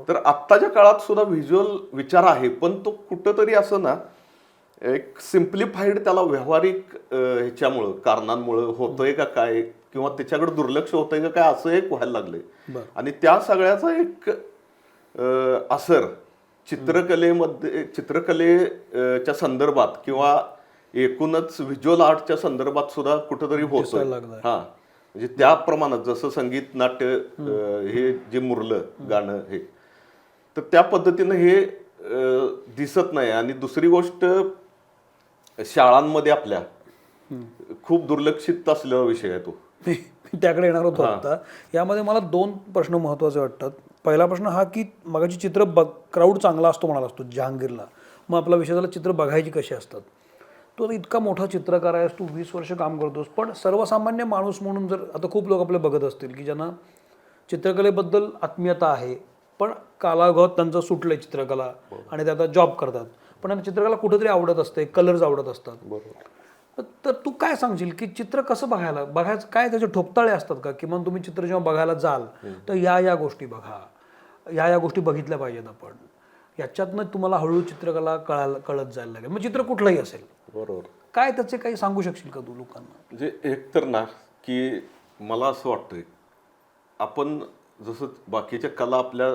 तर आत्ताच्या काळात सुद्धा व्हिज्युअल विचार आहे, पण तो कुठंतरी असं ना एक सिम्प्लिफाईड त्याला व्यावहारिक ह्याच्यामुळं कारणांमुळं होतंय का काय, किंवा त्याच्याकडे दुर्लक्ष होतंय का काय, असं एक व्हायला लागलंय. आणि त्या सगळ्याचा एक असर चित्रकलेच्या संदर्भात किंवा एकूणच व्हिज्युअल आर्टच्या संदर्भात सुद्धा कुठंतरी होतोय. हा, म्हणजे त्या प्रमाणात जसं संगीत नाट्य हे जे मुरलं गाणं हे, तर त्या पद्धतीनं हे दिसत नाही. आणि दुसरी गोष्ट, शाळांमध्ये आपल्या खूप दुर्लक्षित असलेला विषय आहे तो. मी त्याकडे येणार होतो आता. यामध्ये मला 2 प्रश्न महत्त्वाचे वाटतात. पहिला प्रश्न हा की मगाची चित्र क्राऊड चांगला असतो म्हणाला असतो जहांगीरला, मग आपला विषय झाला चित्र बघायची कशी असतात. तो इतका मोठा चित्रकार आहेस, तू 20 वर्ष काम करतोस, पण सर्वसामान्य माणूस म्हणून जर आता खूप लोक आपले बघत असतील की ज्यांना चित्रकलेबद्दल आत्मीयता आहे, पण कालाघात त्यांचं सुटलंय चित्रकला आणि ते आता जॉब करतात, पण त्यांना चित्रकला कुठेतरी आवडत असते, कलर्स आवडत असतात. तर तू काय सांगशील की चित्र कसं बघायचं, काय त्याचे ठोपताळे असतात का? किंवा तुम्ही चित्र जेव्हा बघायला जाल तर या गोष्टी बघा, या गोष्टी बघितल्या पाहिजेत आपण, याच्यातनं तुम्हाला हळूहळू चित्रकला कळत जायला लागेल. मग चित्र कुठलंही असेल, बरोबर, काय त्याचे काही सांगू शकशील का तू लोकांना? म्हणजे एक तर ना की मला असं वाटतंय, आपण जसं बाकीच्या कला आपल्या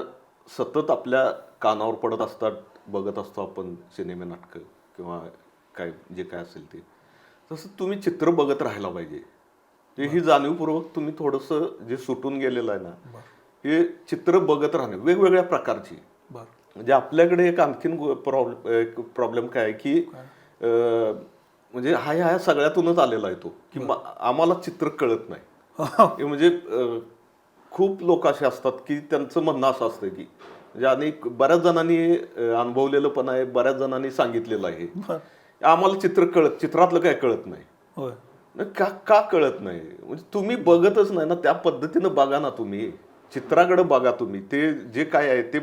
सतत आपल्या कानावर पडत असतात, बघत असतो आपण सिनेमे, नाटकं किंवा काय जे काय असेल ते, तसं तुम्ही चित्र बघत राहायला पाहिजे. ही जाणीवपूर्वक तुम्ही थोडंसं जे सुटून गेलेलं आहे ना, हे चित्र बघत राहणे वेगवेगळ्या प्रकारची. म्हणजे आपल्याकडे एक आणखीन प्रॉब्लेम काय आहे की म्हणजे ह्या सगळ्यातूनच आलेला आहे तो, की आम्हाला चित्र कळत नाही. म्हणजे खूप लोक असे असतात की त्यांचं म्हणणं असं असतं की, म्हणजे अनेक बऱ्याच जणांनी अनुभवलेलं पण आहे, बऱ्याच जणांनी सांगितलेलं आहे, आम्हाला चित्रातलं काय कळत नाही. का कळत नाही? म्हणजे तुम्ही बघतच नाही ना, त्या पद्धतीनं बघा ना, तुम्ही चित्राकडे बघा. तुम्ही ते जे काय आहे ते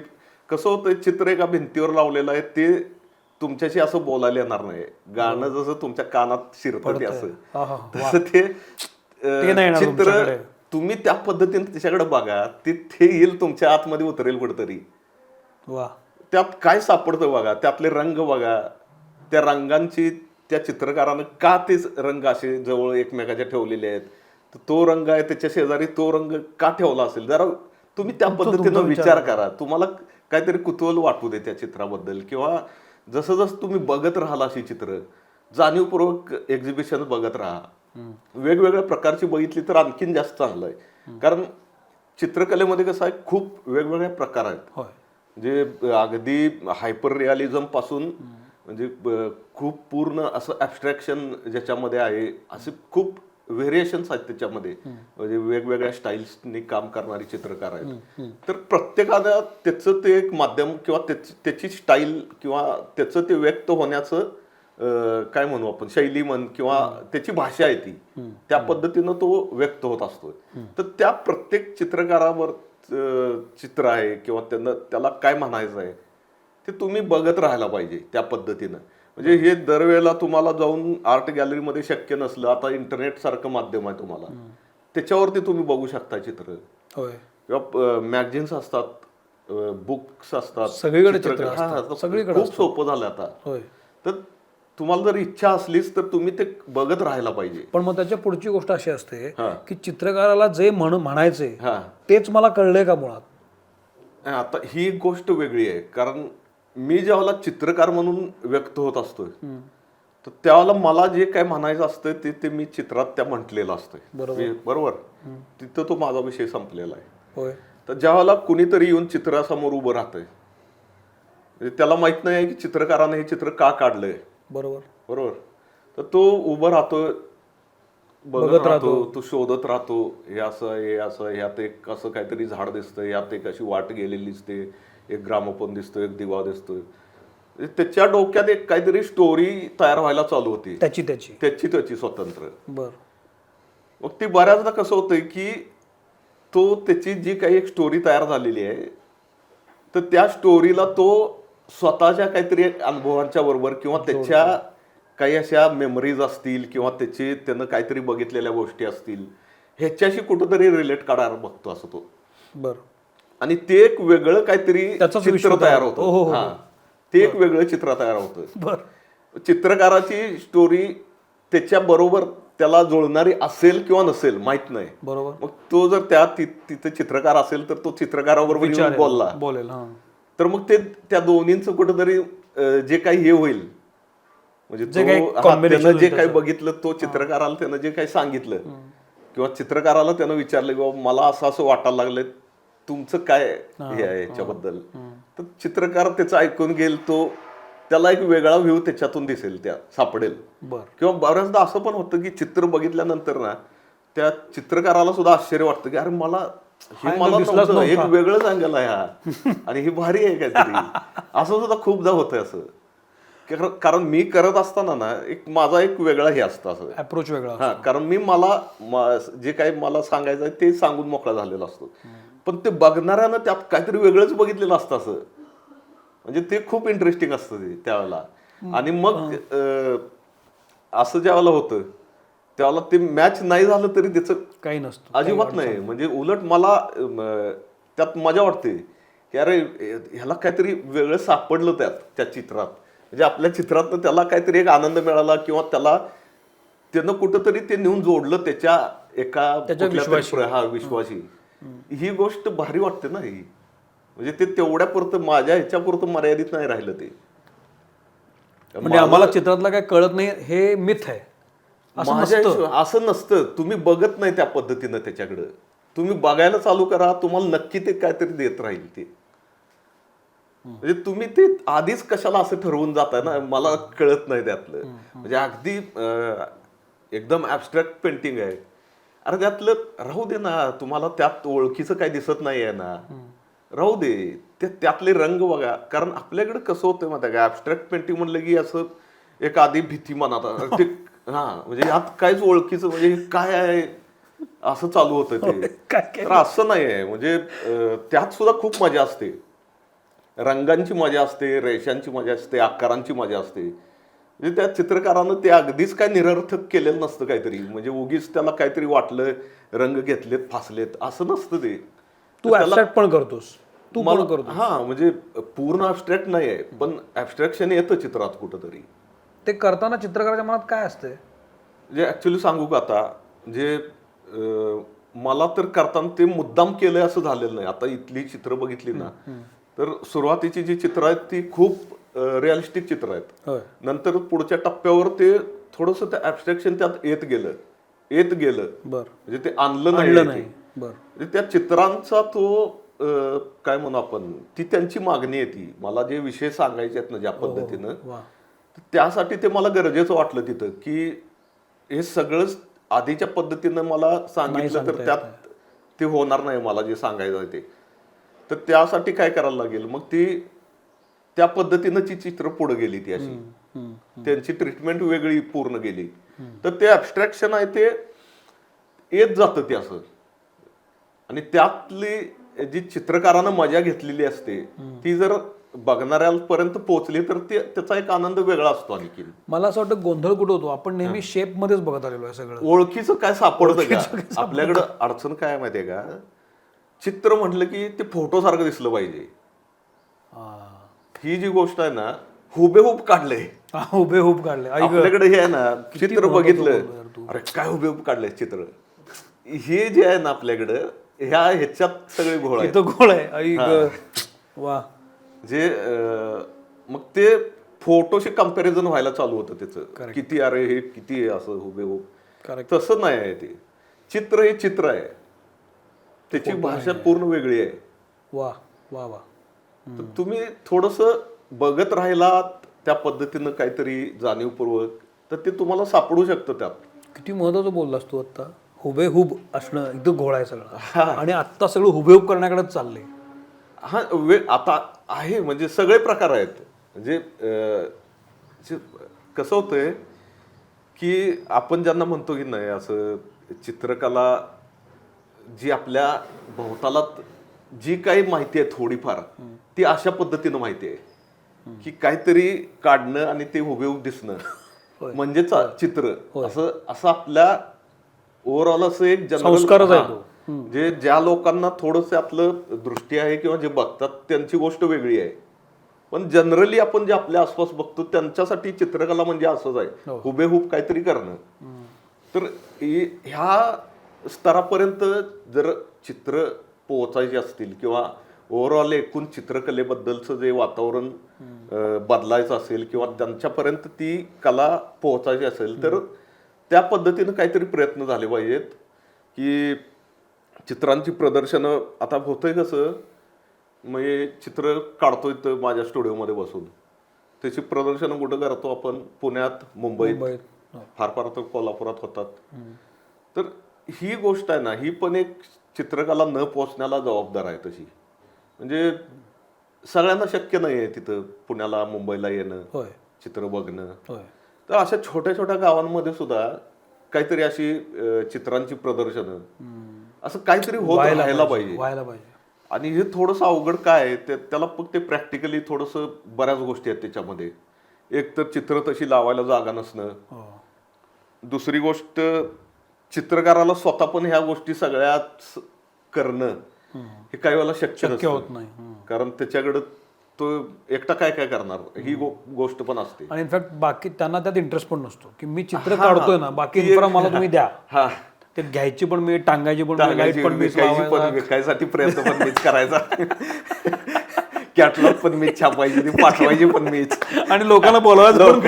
कसं होतं, चित्र एका भिंतीवर लावलेलं आहे, ते तुमच्याशी असं बोलायला येणार नाही. गाणं जसं तुमच्या कानात शिरतं ते असं, तसं ते चित्र तुम्ही त्या पद्धतीने त्याच्याकडे बघा, ते येईल तुमच्या आतमध्ये उतरेल कुठेतरी. त्यात काय सापडतं बघा, त्यातले रंग बघा, त्या रंगांची त्या चित्रकारानं का ते रंग असे जवळ एकमेकाच्या ठेवलेले आहेत, तो रंग आहे त्याच्या शेजारी तो रंग का ठेवला असेल, जरा तुम्ही त्या पद्धतीनं विचार करा. तुम्हाला काहीतरी कुतूहल वाटू दे त्या चित्राबद्दल, किंवा जसं जसं तुम्ही बघत राहाल अशी चित्र, जाणीवपूर्वक एक्झिबिशन बघत राहा, वेगवेगळ्या प्रकारची बघितली तर आणखीन जास्त चांगलं आहे. कारण चित्रकलेमध्ये कसं आहे, खूप वेगवेगळ्या प्रकार आहेत. म्हणजे अगदी हायपर रिअलिझम पासून म्हणजे खूप पूर्ण असं ॲब्स्ट्रॅक्शन ज्याच्यामध्ये आहे, असे खूप व्हेरिएशन्स आहेत त्याच्यामध्ये. म्हणजे वेगवेगळ्या स्टाईल्सनी काम करणारी चित्रकार आहेत. तर प्रत्येकानं त्याचं ते एक माध्यम किंवा त्याची स्टाईल किंवा त्याचं ते व्यक्त होण्याचं काय म्हणू आपण, शैली म्हण किंवा त्याची भाषा आहे ती, त्या पद्धतीनं तो व्यक्त होत असतो. तर त्या प्रत्येक चित्रकारावर चित्र आहे किंवा त्याला काय म्हणायचं आहे ते तुम्ही बघत राहायला पाहिजे त्या पद्धतीनं. म्हणजे हे दरवेळेला तुम्हाला जाऊन आर्ट गॅलरीमध्ये शक्य नसलं, आता इंटरनेट सारखं माध्यम आहे तुम्हाला, त्याच्यावरती तुम्ही बघू शकता चित्र, किंवा मॅगझिन्स असतात, बुक्स असतात, सगळीकडे खूप सोपं झालं आता. तर तुम्हाला जर इच्छा असलीच तर तुम्ही ते बघत राहायला पाहिजे. पण मग त्याच्या पुढची गोष्ट अशी असते की चित्रकाराला जे म्हणायचे हा तेच मला कळलंय का मुळात. आता ही एक गोष्ट वेगळी आहे, कारण मी ज्यावेळेला चित्रकार म्हणून व्यक्त होत असतोय तर त्यावेळेला मला जे काय म्हणायचं असतं ते मी चित्रात त्या म्हटलेलं असतंय, बरोबर. तिथं तो माझा विषय संपलेला आहे. तर ज्यावेळेला कुणीतरी येऊन चित्रासमोर उभं राहतंय, त्याला माहित नाही की चित्रकाराने हे चित्र का काढलंय, बरोबर. तर तो उभं राहतो, बघत राहतो, तो शोधत राहतो, हे असं हे असं, ह्यात एक असं काहीतरी झाड दिसतंय, ह्यात एक अशी वाट गेलेली दिसते, एक ग्रामोफोन दिसतोय, एक दिवा दिसतोय. त्याच्या डोक्यात एक काहीतरी स्टोरी तयार व्हायला चालू होती, त्याची स्वतंत्र. मग ती बऱ्याचदा कसं होतंय की तो त्याची जी काही एक स्टोरी तयार झालेली आहे तर त्या स्टोरीला तो स्वतःच्या काहीतरी अनुभवांच्या बरोबर किंवा त्याच्या काही अशा मेमरीज असतील किंवा त्यानं काहीतरी बघितलेल्या गोष्टी असतील ह्याच्याशी कुठंतरी रिलेट काढायला बघतो असं तो. आणि ते एक वेगळं काहीतरी चित्र तयार होतं. ते एक वेगळं चित्र तयार होतं. चित्रकाराची स्टोरी त्याच्या बरोबर त्याला जुळणारी असेल किंवा नसेल माहित नाही, बरोबर. मग तो जर तिथे चित्रकार असेल तर तो चित्रकाराबरोबर बोलेल, तर मग ते त्या दोन्हींचं कुठेतरी जे काही हे होईल, म्हणजे त्यानं जे काही बघितलं, तो चित्रकाराला त्यानं जे काही सांगितलं किंवा चित्रकाराला त्यानं विचारलं की बाबा मला असं वाटायला लागलंय, तुमचं काय हे आहे याच्याबद्दल, तर चित्रकार त्याचं ऐकून घेईल, तो त्याला एक वेगळा व्ह्यू त्याच्यातून दिसेल, त्या सापडेल. किंवा बऱ्याचदा असं पण होतं की चित्र बघितल्यानंतर ना त्या चित्रकाराला सुद्धा आश्चर्य वाटतं की अरे मला नव्हतं, एक वेगळंच अँगल आहे हा आणि ही भारी आहे काहीतरी, असं सुद्धा खूपदा होतं असं. कारण मी करत असताना ना माझा एक वेगळा हे असतं, असं अप्रोच वेगळा. कारण मला जे काही मला सांगायचं आहे ते सांगून मोकळा झालेला असतो, पण ते बघणाऱ्यानं त्यात काहीतरी वेगळंच बघितलेलं असतं असं. म्हणजे ते खूप इंटरेस्टिंग असतं ते त्यावेळेला. आणि मग असं ज्यावेळेला होतं त्यावेळेला ते मॅच नाही झालं तरी त्याचं काही नसतं, अजिबात नाही. म्हणजे उलट मला त्यात मजा वाटते की अरे ह्याला काहीतरी वेगळं सापडलं त्या चित्रात, म्हणजे आपल्या चित्रात त्याला काहीतरी एक आनंद मिळाला किंवा त्यानं कुठंतरी ते नेऊन जोडलं त्याच्या एका विश्वाशी. ही गोष्ट भारी वाटते ना ही. म्हणजे ते तेवढ्यापुरतं माझ्या ह्याच्यापुरतं मर्यादित नाही राहिलं ते. म्हणजे आम्हाला चित्रातलं काय कळत नाही हे मिथ आहे असं नसतं. तुम्ही बघत नाही त्या पद्धतीनं त्याच्याकडं, तुम्ही बघायला चालू करा, तुम्हाला नक्की ते काहीतरी देत राहील ते. म्हणजे तुम्ही ते आधीच कशाला असं ठरवून जाताय ना, मला कळत नाही त्यातलं. म्हणजे अगदी एकदम ऍबस्ट्रॅक्ट पेंटिंग आहे, अरे त्यातलं राहू दे ना, तुम्हाला त्यात ओळखीचं काही दिसत नाही आहे ना, राहू दे, त्यातले रंग बघा. कारण आपल्याकडे कसं होतं माहिती का, ऍबस्ट्रॅक्ट पेंटिंग म्हणलं की असं एक आधी भीती मनात ते म्हणजे यात काहीच ओळखीचं म्हणजे काय आहे असं चालू होतं ते. तर असं नाही आहे. म्हणजे त्यात सुद्धा खूप मजा असते, रंगांची मजा असते, रेषांची मजा असते, आकारांची मजा असते. म्हणजे त्या चित्रकारानं ते अगदीच काय निरर्थक केलेलं नसतं काहीतरी, म्हणजे उगीच त्याला काहीतरी वाटलं, रंग घेतलेत फासलेत असं नसतं ते. तू ऍबस्ट्रॅक्ट पण करतोस, म्हणजे पूर्ण ऍबस्ट्रॅक्ट नाही आहे, पण ऍबस्ट्रॅक्शन येतं चित्रात कुठंतरी. ते करताना चित्रकाराच्या मनात काय असतंय, म्हणजे ऍक्च्युली सांगू का आता, म्हणजे मला तर करताना ते मुद्दाम केलंय असं झालेलं नाही. आता इथली चित्र बघितली ना तर सुरुवातीची जी चित्र आहेत ती खूप रिअलिस्टिक चित्र आहेत. नंतर पुढच्या टप्प्यावर ते थोडंसं ते ऍबस्ट्रॅक्शन त्यात येत गेलं, म्हणजे ते आणलं नाही. त्या चित्रांचा तो काय म्हणू आपण, ती त्यांची मागणी आहे. ती मला जे विषय सांगायचे आहेत ना ज्या पद्धतीनं, त्यासाठी ते मला गरजेचं वाटलं तिथं की हे सगळंच आधीच्या पद्धतीनं मला सांगितलं तर त्यात ते होणार नाही मला जे सांगायचं आहे ते. तर त्यासाठी काय करायला लागेल, मग ती त्या पद्धतीनं ती चित्र पुढे गेली, ती अशी त्यांची ट्रीटमेंट वेगळी पूर्ण गेली. तर ते ऍबस्ट्रॅक्शन आहे ते येत जातं ते असं, आणि त्यातली जी चित्रकारानं मजा घेतलेली असते ती जर बघणाऱ्यांपर्यंत पोहोचली तर त्याचा एक आनंद वेगळा असतो. आणखी मला असं वाटतं गोंधळ कुठं होतो, आपण नेहमी शेप मध्येच बघत आलेलो आहे सगळं. ओळखीचं काय सापडतं का आपल्याकडं? अडचण काय माहितीये का, चित्र म्हटलं की ते फोटो सारखं दिसलं पाहिजे. ही जी गोष्ट आहे ना, हुबेहूब काढलंय, हुबेहूब काढले. आपल्याकडे हे आहे ना, चित्र बघितलं, अरे काय हुबेहूब काढलंय चित्र, हे जे आहे ना आपल्याकडं, ह्याच्यात सगळे घोळ आहे. घोळ आहे. आई वा. जे मग ते फोटोशी कम्पॅरिझन व्हायला चालू होतं त्याचं, किती अरे हे किती आहे असं हुबेहूब. तसं नाही आहे ते. चित्र हे चित्र आहे, त्याची भाषा पूर्ण वेगळी आहे. वा वा वा. तर तुम्ही थोडंसं बघत राहिलात त्या पद्धतीनं काहीतरी जाणीवपूर्वक, तर ते तुम्हाला सापडू शकतं त्यात. किती महत्वाचं बोललास तू आता. हुबेहूब असणं एकदम घोळ आहे सगळं, आणि आता सगळं हुबेहूब करण्याकडेच चाललंय. हा आता आहे, म्हणजे सगळे प्रकार आहेत. म्हणजे कसं होतंय की आपण ज्यांना म्हणतो की नाही असं चित्रकला, जी आपल्या भोवताला जी काही माहिती आहे थोडीफार, ती अशा पद्धतीनं माहिती आहे की काहीतरी काढणं आणि ते हुबेहूब दिसणं म्हणजे चित्र, असं आपल्या ओव्हरऑल असं एक संस्कारच आहे तो. जे ज्या लोकांना थोडंसं आपलं दृष्टी आहे किंवा जे बघतात त्यांची गोष्ट वेगळी आहे. पण जनरली आपण जे आपल्या आसपास बघतो त्यांच्यासाठी चित्रकला म्हणजे असंच आहे, हुबेहूब काहीतरी करणं. तर ह्या स्तरापर्यंत जर चित्र पोहोचायचे असतील किंवा ओव्हरऑल एकूण चित्रकलेबद्दलचं जे वातावरण बदलायचं असेल किंवा त्यांच्यापर्यंत ती कला पोहोचायची असेल, तर त्या पद्धतीनं काहीतरी प्रयत्न झाले पाहिजेत. की चित्रांची प्रदर्शनं आता होतंय कसं, मग चित्र काढतोय तर माझ्या स्टुडिओमध्ये बसून त्याची प्रदर्शनं कुठं करतो आपण, पुण्यात, मुंबईत, फार फार तर कोल्हापुरात होतात. तर ही गोष्ट आहे ना, ही पण एक चित्रकला न पोचण्याला जबाबदार आहे तशी. म्हणजे सगळ्यांना शक्य नाही आहे तिथं पुण्याला मुंबईला येणं, चित्र बघणं. तर अशा छोट्या छोट्या गावांमध्ये सुद्धा काहीतरी अशी चित्रांची प्रदर्शनं असं काहीतरी होत राहायला पाहिजे. आणि हे थोडंसं अवघड काय आहे, त्याला फक्त ते प्रॅक्टिकली थोडंसं बऱ्याच गोष्टी आहेत त्याच्यामध्ये. एक तर चित्र तशी लावायला जागा नसणं, दुसरी गोष्ट चित्रकाराला स्वतः पण ह्या गोष्टी सगळ्याच करणं हे काही वेळेला शक्य होत नाही, कारण त्याच्याकडे तो एकटा काय काय करणार, ही गोष्ट पण असते. आणि इनफॅक्ट बाकी त्यांना त्यात इंटरेस्ट पण नसतो की मी चित्र काढतोय ना, बाकी इन्फ्रा मला तुम्ही द्या. ते घ्यायची पण मी, टांगायची पण मी, लाईट पण मी, विकायसाठी प्रयत्न पण मीच करायचा, कॅटलॉग पण मीच छापायची, ती पाठवायची पण मीच, आणि लोकांना बोलवायचं.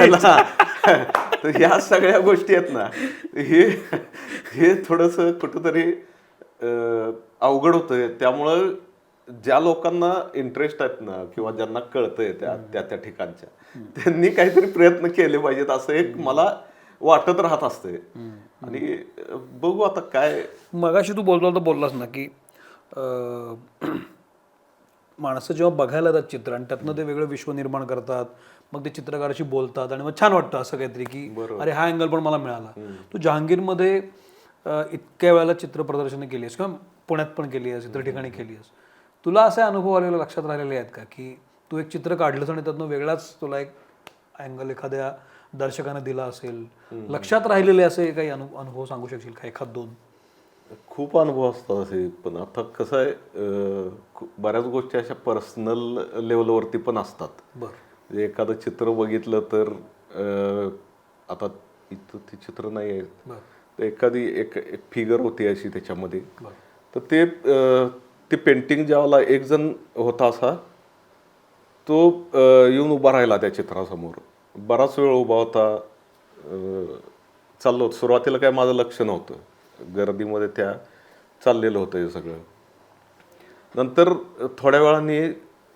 तर ह्या सगळ्या गोष्टी आहेत ना, हे थोडंसं कुठंतरी अवघड होतंय. त्यामुळं ज्या लोकांना इंटरेस्ट आहेत ना किंवा ज्यांना कळतंय त्या ठिकाणच्या, त्यांनी काहीतरी प्रयत्न केले पाहिजेत असं एक मला वाटत राहत असते. आणि बघू आता काय. मगाशी तू बोललास ना की माणसं जेव्हा बघायला येतात चित्र आणि त्यातनं ते वेगळं विश्व निर्माण करतात, मग ते चित्रकाराशी बोलतात आणि मग छान वाटतं असं काहीतरी की अरे हा अँगल पण मला मिळाला. तू जहांगीरमध्ये इतक्या वेळेला चित्र प्रदर्शनं केली आहेस किंवा पुण्यात पण केली आहेस, इतर ठिकाणी केली आहेस, तुला असे अनुभव आलेले लक्षात राहिलेले आहेत का की तू एक चित्र काढलंस आणि त्यातनं वेगळाच तुला एक अँगल एखाद्या दर्शकाने दिला असेल, लक्षात राहिलेले असे काही अनुभव सांगू शकशील का, एखाद दोन? खूप अनुभव असतात असे. पण आता कसं आहे, बऱ्याच गोष्टी अशा पर्सनल लेवलवरती पण असतात. म्हणजे एखादं चित्र बघितलं तर आता इथं ते चित्र नाही आहे, तर एखादी एक फिगर होती अशी त्याच्यामध्ये, तर ते पेंटिंग ज्यावेळेला एक जण होता असा, तो येऊन उभा राहिला त्या चित्रासमोर, बराच वेळ उभा होता, चाललो होतं. सुरुवातीला काय माझं लक्ष नव्हतं, गर्दीमध्ये त्या चाललेलं होतं हे सगळं. नंतर थोड्या वेळाने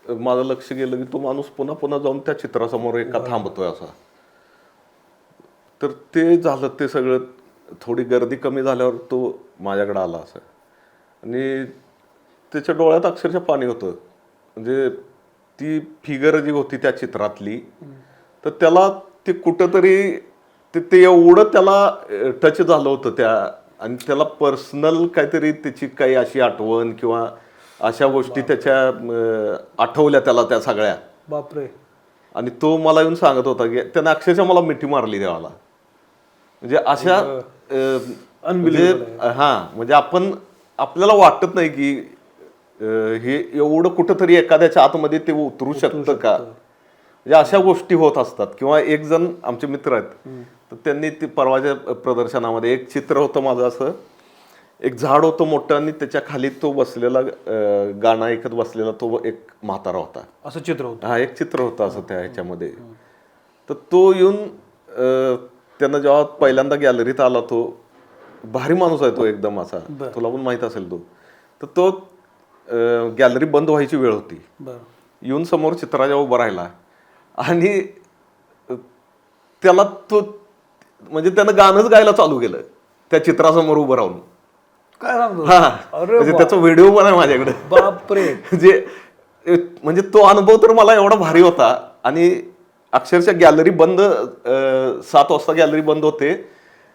माझं लक्ष गेलं की तो माणूस पुन्हा पुन्हा जाऊन त्या चित्रासमोर एका थांबतोय असा. तर ते झालं, ते सगळं थोडी गर्दी कमी झाल्यावर तो माझ्याकडे आला असं, आणि त्याच्या डोळ्यात अक्षरशः पाणी होतं. म्हणजे ती फिगर जी होती त्या चित्रातली, तर त्याला ते कुठंतरी ते एवढं त्याला टच झालं होतं त्या, आणि त्याला पर्सनल काहीतरी त्याची काही अशी आठवण किंवा अशा गोष्टी त्याच्या आठवल्या त्याला त्या सगळ्या. बापरे. आणि तो मला येऊन सांगत होता की त्यानं अक्षरशः मला मिठी मारली देवाला. म्हणजे अशा म्हणजे आपल्याला वाटत नाही की हे एवढं कुठंतरी एखाद्याच्या आतमध्ये ते उतरू शकतं का. म्हणजे अशा गोष्टी होत असतात. किंवा एक जण आमचे मित्र आहेत, तर त्यांनी ते परवाच्या प्रदर्शनामध्ये एक चित्र होतं माझं, असं एक झाड होतं मोठं आणि त्याच्या खाली तो बसलेला गाणं ऐकत बसलेला तो एक म्हातारा होता. असं चित्र होतं. हा, एक चित्र होतं असं त्या ह्याच्यामध्ये. तर तो येऊन त्यानं जेव्हा पहिल्यांदा गॅलरीत आला, तो भारी माणूस आहे तो एकदम असा, तुला पण माहित असेल तो. तर तो गॅलरी बंद व्हायची वेळ होती, येऊन समोर चित्राच्या उभा राहिला आणि त्याला तो म्हणजे त्यानं गाणंच गायला चालू केलं त्या चित्रासमोर उभं राहून. काय सांगतो. म्हणजे त्याचा व्हिडिओ पण आहे माझ्याकडे. बापरे. म्हणजे तो अनुभव तर मला एवढा भारी होता. आणि अक्षरशः गॅलरी बंद, 7 वाजता गॅलरी बंद होते,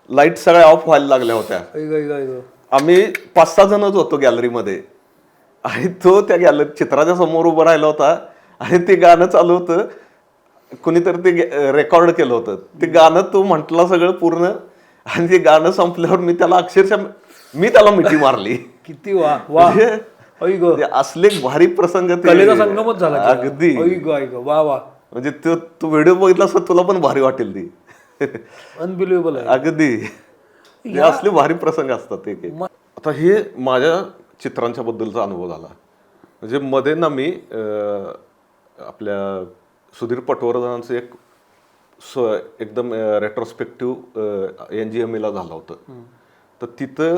लाईट सगळ्या ऑफ व्हायला लागल्या होत्या. आम्ही 5-6 जणच होतो गॅलरीमध्ये आणि तो त्या गॅलरी चित्राच्या समोर उभा राहिला होता आणि ते गाणं चालू होतं. कुणीतरी ते रेकॉर्ड केलं होतं ते गाणं, तो म्हटला सगळं पूर्ण. आणि ते गाणं संपल्यावर मी त्याला मिठी मारली. किती म्हणजे असले भारी प्रसंग, कलेचा संगमच झाला अगदी. वा वा. म्हणजे तो व्हिडिओ बघितला असता तुला पण भारी वाटेल ती. अनबिलिव्हेबल आहे अगदी. असले भारी प्रसंग असतात एक. आता हे माझ्या चित्रांच्या बद्दलचा अनुभव झाला. म्हणजे मध्ये ना मी आपल्या सुधीर पटवर्धनांचं एक एकदम रेट्रोस्पेक्टिव्ह NGMA ला झालं होतं. तर तिथं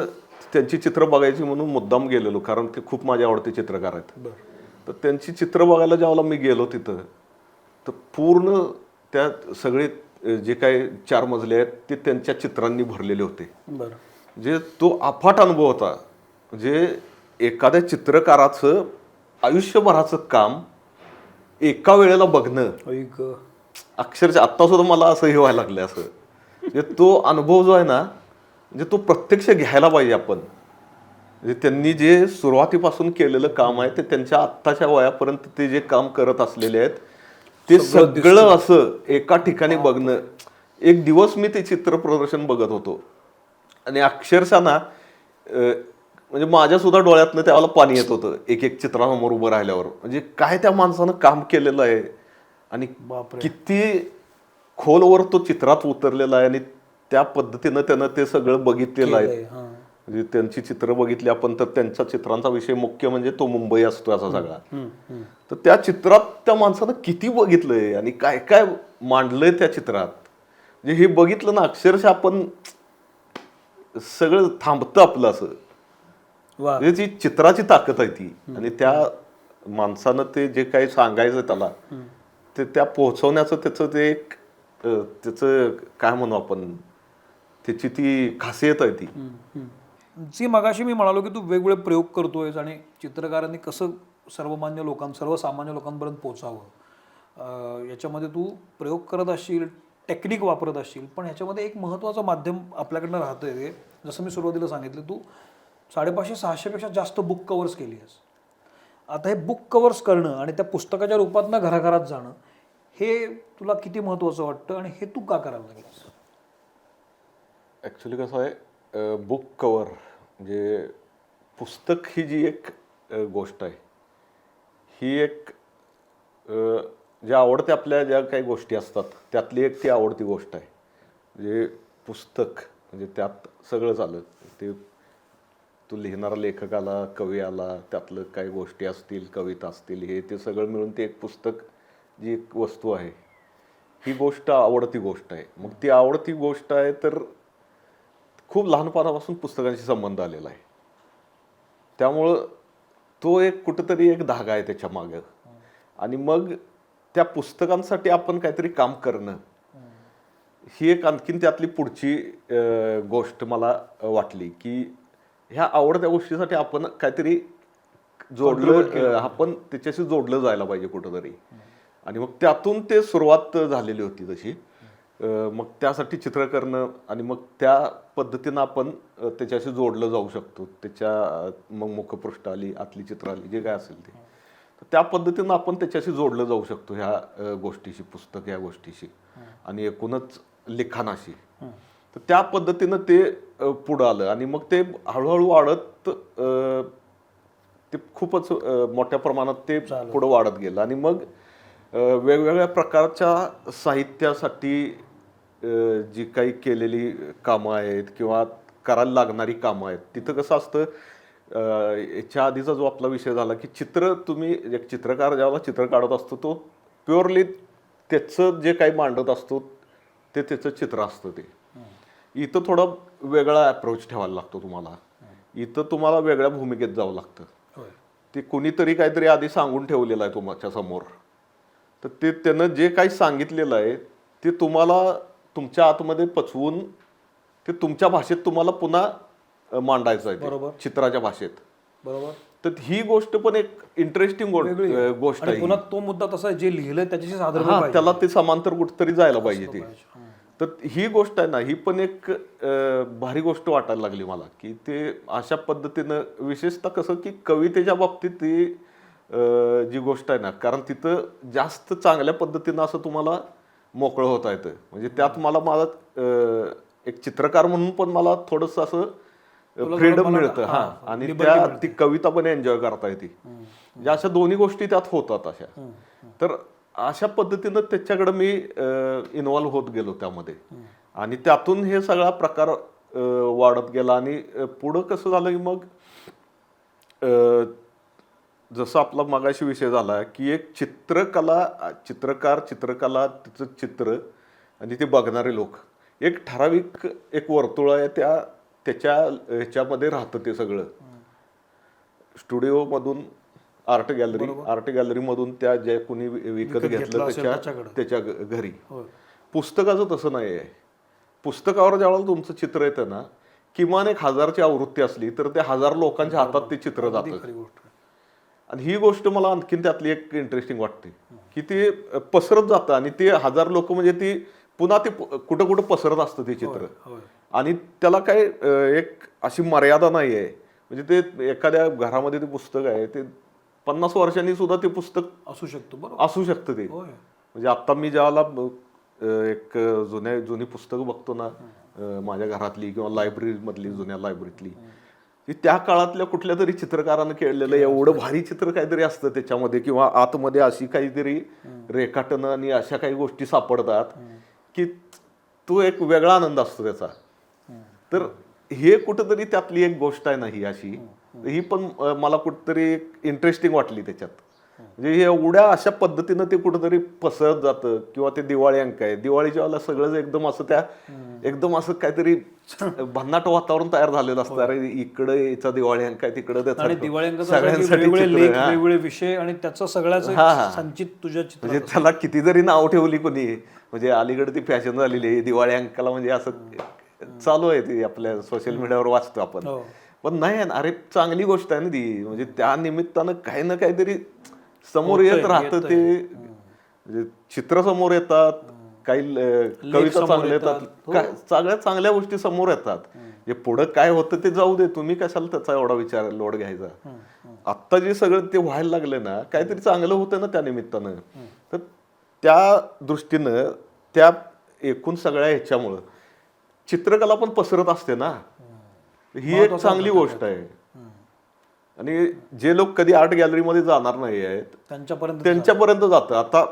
त्यांची चित्र बघायची म्हणून मुद्दाम गेलेलो, कारण ते खूप माझे आवडते चित्रकार आहेत. तर त्यांची चित्र बघायला जेव्हा मी गेलो तिथं, तर पूर्ण त्या सगळे जे काही 4 मजले आहेत ते त्यांच्या चित्रांनी भरलेले होते. म्हणजे तो अफाट अनुभव होता. म्हणजे एखाद्या चित्रकाराचं आयुष्यभराचं काम एका वेळेला बघणं, अक्षरशः आत्ता सुद्धा मला असं हे व्हायला लागलं. असं म्हणजे तो अनुभव जो आहे ना, म्हणजे तो प्रत्यक्ष घ्यायला पाहिजे आपण. म्हणजे त्यांनी जे सुरुवातीपासून केलेलं काम आहे ते त्यांच्या आत्ताच्या वयापर्यंत ते जे काम करत असलेले आहेत ते सगळं असं एका ठिकाणी बघणं. एक दिवस मी ते चित्र प्रदर्शन बघत होतो आणि अक्षरशः ना म्हणजे माझ्या सुद्धा डोळ्यातनं त्यावेळेला पाणी येत होतं एक एक चित्रासमोर उभं राहिल्यावर. म्हणजे काय त्या माणसानं काम केलेलं आहे आणि किती खोलवर तो चित्रात उतरलेला आहे आणि त्या पद्धतीनं त्यानं ते सगळं बघितलेलं आहे. म्हणजे त्यांची चित्र बघितली आपण तर त्यांच्या चित्रांचा विषय मुख्य म्हणजे तो मुंबई असतो असा सगळा. तर त्या चित्रात त्या माणसानं किती बघितलंय आणि काय काय मांडलंय त्या चित्रात. म्हणजे हे बघितलं ना, अक्षरशः आपण सगळं थांबतं आपलं असं. म्हणजे ती चित्राची ताकद आहे ती. आणि त्या माणसानं ते जे काही सांगायचं त्याला ते त्या पोहोचवण्याचं त्याचं ते एक त्याचं काय म्हणू आपण, त्याची ती खासियत आहे ती. जी मगाशी मी म्हणालो की तू वेगवेगळे प्रयोग करतोयस आणि चित्रकारांनी कसं सर्वसामान्य लोकांपर्यंत पोहोचावं याच्यामध्ये तू प्रयोग करत असशील, टेक्निक वापरत असशील. पण ह्याच्यामध्ये एक महत्त्वाचं माध्यम आपल्याकडनं राहतंय ते, जसं मी सुरुवातीला सांगितलं, तू 550-600 पेक्षा जास्त बुक कव्हर्स केली आहेस. आता हे बुक कव्हर्स करणं आणि त्या पुस्तकाच्या रूपातनं घराघरात जाणं हे तुला किती महत्त्वाचं वाटतं आणि हे तू का करायला लागलास? ॲक्च्युली कसं आहे, बुक कव्हर म्हणजे पुस्तक ही जी एक गोष्ट आहे, ही एक ज्या आवडत्या आपल्या ज्या काही गोष्टी असतात त्यातली एक ती आवडती गोष्ट आहे. म्हणजे पुस्तक म्हणजे त्यात सगळंच आलं. ते तू लिहिणारा लेखक आला, कवी आला, त्यातलं काही गोष्टी असतील, कविता असतील, हे ते सगळं मिळून ते एक पुस्तक जी एक वस्तू आहे, ही गोष्ट आवडती गोष्ट आहे. मग ती आवडती गोष्ट आहे तर खूप लहानपणापासून पुस्तकांशी संबंध आलेला आहे. त्यामुळं तो एक कुठंतरी एक धागा आहे त्याच्या मागं. आणि मग त्या पुस्तकांसाठी आपण काहीतरी काम करणं ही एक आणखीन त्यातली पुढची गोष्ट मला वाटली की ह्या आवडत्या गोष्टीसाठी आपण काहीतरी जोडलं, आपण त्याच्याशी जोडलं जायला पाहिजे कुठंतरी. आणि मग त्यातून ते सुरुवात झालेली होती तशी. मग त्यासाठी चित्र करणं आणि मग त्या पद्धतीनं आपण त्याच्याशी जोडलं जाऊ शकतो. त्याच्या मग मुखपृष्ठ आली, आतली चित्र आली, जे काय असेल ते, तर त्या पद्धतीनं आपण त्याच्याशी जोडलं जाऊ शकतो ह्या गोष्टीशी, पुस्तक या गोष्टीशी आणि एकूणच लिखाणाशी. तर त्या पद्धतीनं ते पुढं आलं आणि मग ते हळूहळू वाढत ते खूपच मोठ्या प्रमाणात ते पुढं वाढत गेलं आणि मग वेगवेगळ्या प्रकारच्या साहित्यासाठी जी काही केलेली कामं आहेत किंवा करायला लागणारी कामं आहेत, तिथं कसं असतं, याच्या आधीचा जो आपला विषय झाला की चित्र, तुम्ही एक चित्रकार ज्यावेळेला चित्र काढत असतो तो प्युअरली त्याचं जे काही मांडत असतो ते त्याचं चित्र असतं. ते इथं थोडा वेगळा अप्रोच ठेवायला लागतो तुम्हाला. इथं तुम्हाला वेगळ्या भूमिकेत जावं लागतं. ते कोणीतरी काहीतरी आधी सांगून ठेवलेलं आहे तुमच्या समोर, तर ते त्यानं जे काही सांगितलेलं आहे ते तुम्हाला तुमच्या आतमध्ये पचवून ते तुमच्या भाषेत तुम्हाला पुन्हा मांडायचं आहे, बरोबर, चित्राच्या भाषेत. बरोबर. तर ही गोष्ट पण एक इंटरेस्टिंग गोष्ट आहे. पुन्हा तो मुद्दा तसा आहे, जे लिहिलंय त्याच्याशी साधर्म्य पाहिजे, त्याला ते समांतर कुठेतरी जायला पाहिजे ते. तर ही गोष्ट आहे ना, ही पण एक भारी गोष्ट वाटायला लागली मला की ते अशा पद्धतीनं, विशेषतः कसं की कवितेच्या बाबतीत ती जी गोष्ट आहे ना, कारण तिथं जास्त चांगल्या पद्धतीनं असं तुम्हाला मोकळं होता येतं. म्हणजे त्यात मला एक चित्रकार म्हणून पण मला थोडंसं असं फ्रीडम मिळतं. आणि ती कविता पण एन्जॉय करता येते. अशा दोन्ही गोष्टी त्यात होतात अशा. तर अशा पद्धतीनं त्याच्याकडे मी इन्व्हॉल्व्ह होत गेलो त्यामध्ये आणि त्यातून हे सगळा प्रकार वाढत गेला आणि पुढं कसं झालं की मग जसं आपला मगाशी विषय झाला की एक चित्रकला, तिचं चित्र आणि ते बघणारे लोक, एक ठराविक एक वर्तुळ आहे, त्याच्या ह्याच्यामध्ये राहतं ते सगळं. स्टुडिओमधून आर्ट गॅलरीमधून त्या ज्या कोणी विकत घेतलं त्याच्या घरी. पुस्तकाचं तसं नाही आहे. पुस्तकावर ज्यावेळेला तुमचं चित्र येतं ना, किमान 1000ची आवृत्ती असली तर ते 1000 लोकांच्या हातात ते चित्र जातं. आणि ही गोष्ट मला आणखीन त्यातली एक इंटरेस्टिंग वाटते की ते पसरत जातं आणि ते 1000 लोक म्हणजे ती पुन्हा ते कुठं कुठं पसरत असतं ते चित्र. आणि त्याला काय एक अशी मर्यादा नाही आहे. म्हणजे ते एखाद्या घरामध्ये ते पुस्तक आहे, ते 50 वर्षांनी सुद्धा ते पुस्तक असू शकतं ते. म्हणजे आता मी ज्याला एक जुनी पुस्तकं बघतो ना, माझ्या घरातली किंवा लायब्ररी मधली, जुन्या लायब्ररीतली, त्या काळातल्या कुठल्या तरी चित्रकारानं केलेलं एवढं भारी चित्र काहीतरी असतं त्याच्यामध्ये, किंवा आतमध्ये अशी काहीतरी रेखाटनं आणि अशा काही गोष्टी सापडतात की तो एक वेगळा आनंद असतो त्याचा. तर हे कुठंतरी त्यातली एक गोष्ट आहे ना ही अशी, ही पण मला कुठंतरी इंटरेस्टिंग वाटली त्याच्यात. म्हणजे हे एवढ्या अशा पद्धतीनं ते कुठंतरी पसरत जातं. किंवा ते दिवाळी अंक आहे, दिवाळीच्या वेळेला सगळं एकदम असं काहीतरी भन्नाट वातावरण तयार झालेलं असतं. अरे इकडे याचा दिवाळी अंक आहे, तिकडे त्याचा, वेगवेगळे विषय आणि त्याचं सगळ्याचं संचित तुझ्या चित्रात. म्हणजे त्याला किती जरी नाव ठेवली कोणी, म्हणजे अलीकडे ती फॅशन झालेली आहे दिवाळी अंकाला, म्हणजे असं चालू आहे ती, आपल्या सोशल मीडियावर वाचतो आपण. पण नाही, अरे चांगली गोष्ट आहे ना ती. म्हणजे त्या निमित्तानं काही ना काहीतरी समोर येत राहतं. ते म्हणजे चित्र समोर येतात, काही कविता चांगल्या येतात, सगळ्या चांगल्या गोष्टी समोर येतात. जे पुढं काय होतं ते जाऊ दे, तुम्ही कशाला त्याचा एवढा लोड घ्यायचा. आत्ता जे सगळं ते व्हायला लागलं ना, काहीतरी चांगलं होतं ना त्या निमित्तानं. तर त्या दृष्टीनं त्या एकूण सगळ्या ह्याच्यामुळं चित्रकला पण पसरत असते ना, ही एक चांगली गोष्ट आहे. आणि जे लोक कधी आर्ट गॅलरीमध्ये जाणार नाही आहेत त्यांच्यापर्यंत जातं. आता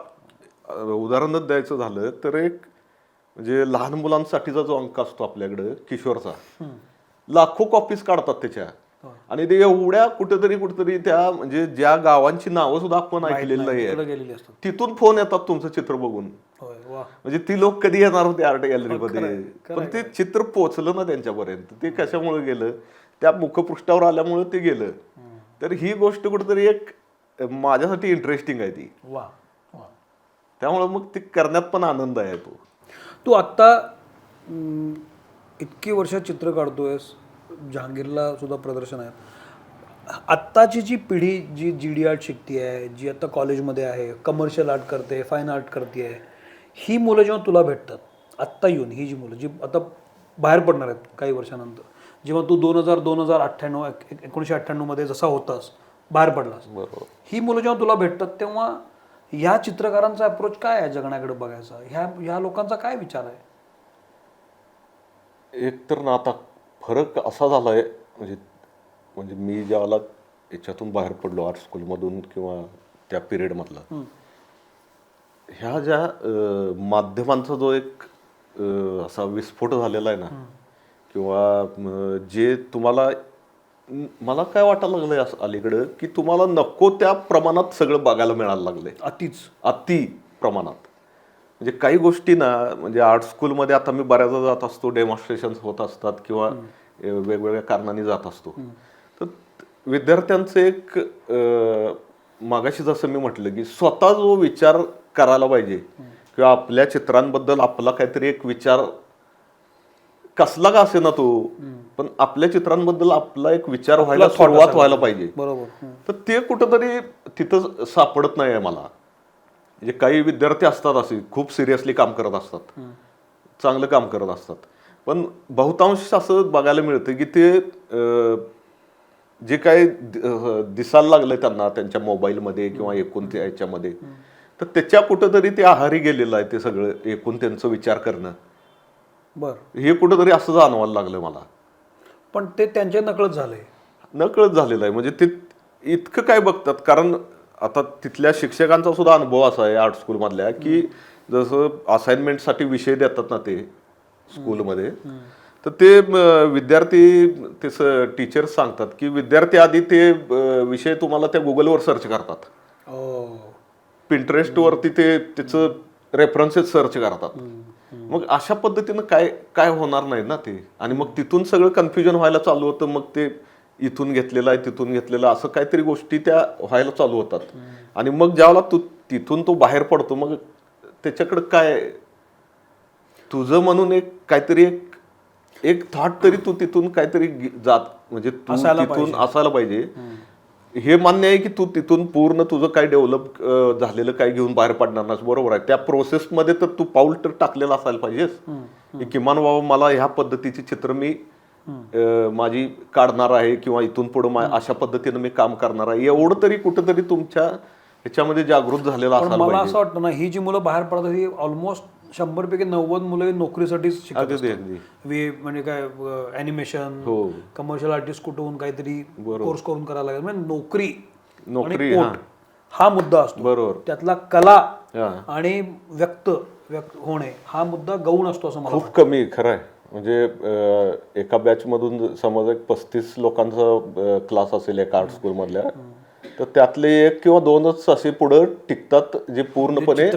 उदाहरणच द्यायचं झालं तर एक म्हणजे लहान मुलांसाठीचा जो अंक असतो आपल्याकडे किशोरचा, लाखो कॉपीज काढतात त्याच्या. आणि ते एवढ्या कुठेतरी त्या म्हणजे ज्या गावांची नावं सुद्धा आपण ऐकलेली नाही, तिथून फोन येतात तुमचं चित्र बघून. म्हणजे ती लोक कधी येणार होते आर्ट गॅलरीमध्ये, पण ते चित्र पोहोचलं ना त्यांच्यापर्यंत. ते कशामुळे गेलं, त्या मुखपृष्ठावर आल्यामुळे ते गेलं. तर ही गोष्ट कुठेतरी एक माझ्यासाठी इंटरेस्टिंग आहे ती. त्यामुळे मग ती करण्यात पण आनंद आहे. तू आत्ता इतकी वर्ष चित्र काढतोयस, जहांगीरला सुद्धा प्रदर्शन आहे. आत्ताची जी पिढी जी GD आर्ट शिकते आहे, जी आता कॉलेजमध्ये आहे, कमर्शियल आर्ट करते, फाईन आर्ट करते आहे, ही मुलं जेव्हा तुला भेटतात आत्ता येऊन ही जी मुलं जी आता बाहेर पडणार आहेत काही वर्षानंतर, जेव्हा तू 1998 मध्ये जसा होतास बाहेर पडलास, बरोबर. ही मुलं जेव्हा तुला भेटतात तेव्हा ह्या चित्रकारांचा अप्रोच काय आहे जगण्याकडे बघायचा, ह्या लोकांचा काय विचार आहे? एक तर ना आता फरक असा झालाय, म्हणजे म्हणजे मी ज्यावेळेला याच्यातून बाहेर पडलो आर्ट स्कूलमधून किंवा त्या पिरियडमधला, ह्या ज्या माध्यमांचा जो एक असा विस्फोट झालेला आहे ना, किंवा जे तुम्हाला मला काय वाटायला लागलंय असं अलीकडं की तुम्हाला नको त्या प्रमाणात सगळं बघायला मिळायला लागलंय, अति प्रमाणात. म्हणजे काही गोष्टी ना, म्हणजे आर्ट स्कूलमध्ये आता मी बऱ्याचदा जात असतो, डेमॉन्स्ट्रेशन होत असतात किंवा वेगवेगळ्या कारणांनी जात असतो. तर विद्यार्थ्यांचं एक मागाशी जसं मी म्हटलं की स्वतः जो विचार करायला पाहिजे किंवा आपल्या चित्रांबद्दल आपला काहीतरी एक विचार कसला का असे ना तो, पण आपल्या चित्रांबद्दल आपला एक विचार व्हायला सुरुवात व्हायला पाहिजे. बरोबर. तर ते कुठंतरी तिथं सापडत नाही आहे मला. म्हणजे काही विद्यार्थी असतात असे खूप सिरियसली काम करत असतात, चांगलं काम करत असतात, पण बहुतांश असं बघायला मिळतं की ते जे काही दिसायला लागलं त्यांना त्यांच्या मोबाईलमध्ये किंवा एकूण याच्यामध्ये, तर त्याच्या कुठंतरी ते आहारी गेलेलं आहे ते सगळं एकूण त्यांचं विचार करणं. हे कुठंतरी असं जाणवायला लागलं मला. पण ते त्यांच्या नकळत झालंय, नकळत झालेलं आहे. म्हणजे ते इतकं काय बघतात, कारण आता तिथल्या शिक्षकांचा सुद्धा अनुभव असा आहे आर्ट स्कूलमधल्या की जसं असाइनमेंटसाठी विषय देतात ना ते स्कूलमध्ये, तर ते विद्यार्थी ते टीचर्स सांगतात की विद्यार्थी आधी ते विषय तुम्हाला त्या गुगलवर सर्च करतात, पिंटरेस्टवरती ते त्याचं रेफरन्सेस सर्च करतात. मग अशा पद्धतीनं काय काय होणार नाही ना ते, आणि मग तिथून सगळं कन्फ्युजन व्हायला चालू होतं. मग ते इथून घेतलेलं आहे तिथून घेतलेलं असं काहीतरी गोष्टी त्या व्हायला चालू होतात. आणि मग ज्यावेळेला तू तिथून तो बाहेर पडतो, मग त्याच्याकडे काय तुझं म्हणून एक काहीतरी एक थॉट तरी तू तिथून काहीतरी जात, म्हणजे तू तिथून असायला पाहिजे. हे मान्य आहे की तू तिथून पूर्ण तुझं काय डेव्हलप झालेलं काय घेऊन बाहेर पडणार नास, बरोबर आहे. त्या प्रोसेसमध्ये तर तू पाऊल तर टाकलेलं असायला पाहिजेस की किमान बाबा मला ह्या पद्धतीची चित्र मी माझी काढणार आहे किंवा इथून पुढे अशा पद्धतीनं मी काम करणार आहे, एवढं तरी कुठंतरी तुमच्या ह्याच्यामध्ये जागृत झालेला असायला पाहिजे. मला असं वाटतं ना, ही जी मुलं बाहेर पडतात ही ऑलमोस्ट 100 पैकी 90 मुलं नोकरीसाठीच शिकत असतात. म्हणजे काय ॲनिमेशन, कमर्शियल आर्टिस्ट कुठून काहीतरी कोर्स करून करायला लागेल, म्हणजे नोकरी हा मुद्दा असतो. बरोबर. त्यातला कला आणि व्यक्त होणे हा मुद्दा गौण असतो असं मला खूप कमी. खरं आहे. म्हणजे एका बॅच मधून समज एक 35 लोकांचा क्लास असेल एका आर्ट स्कूल मधल्या, तर त्यातले 1 किंवा 2च असे पुढे टिकतात जे पूर्णपणे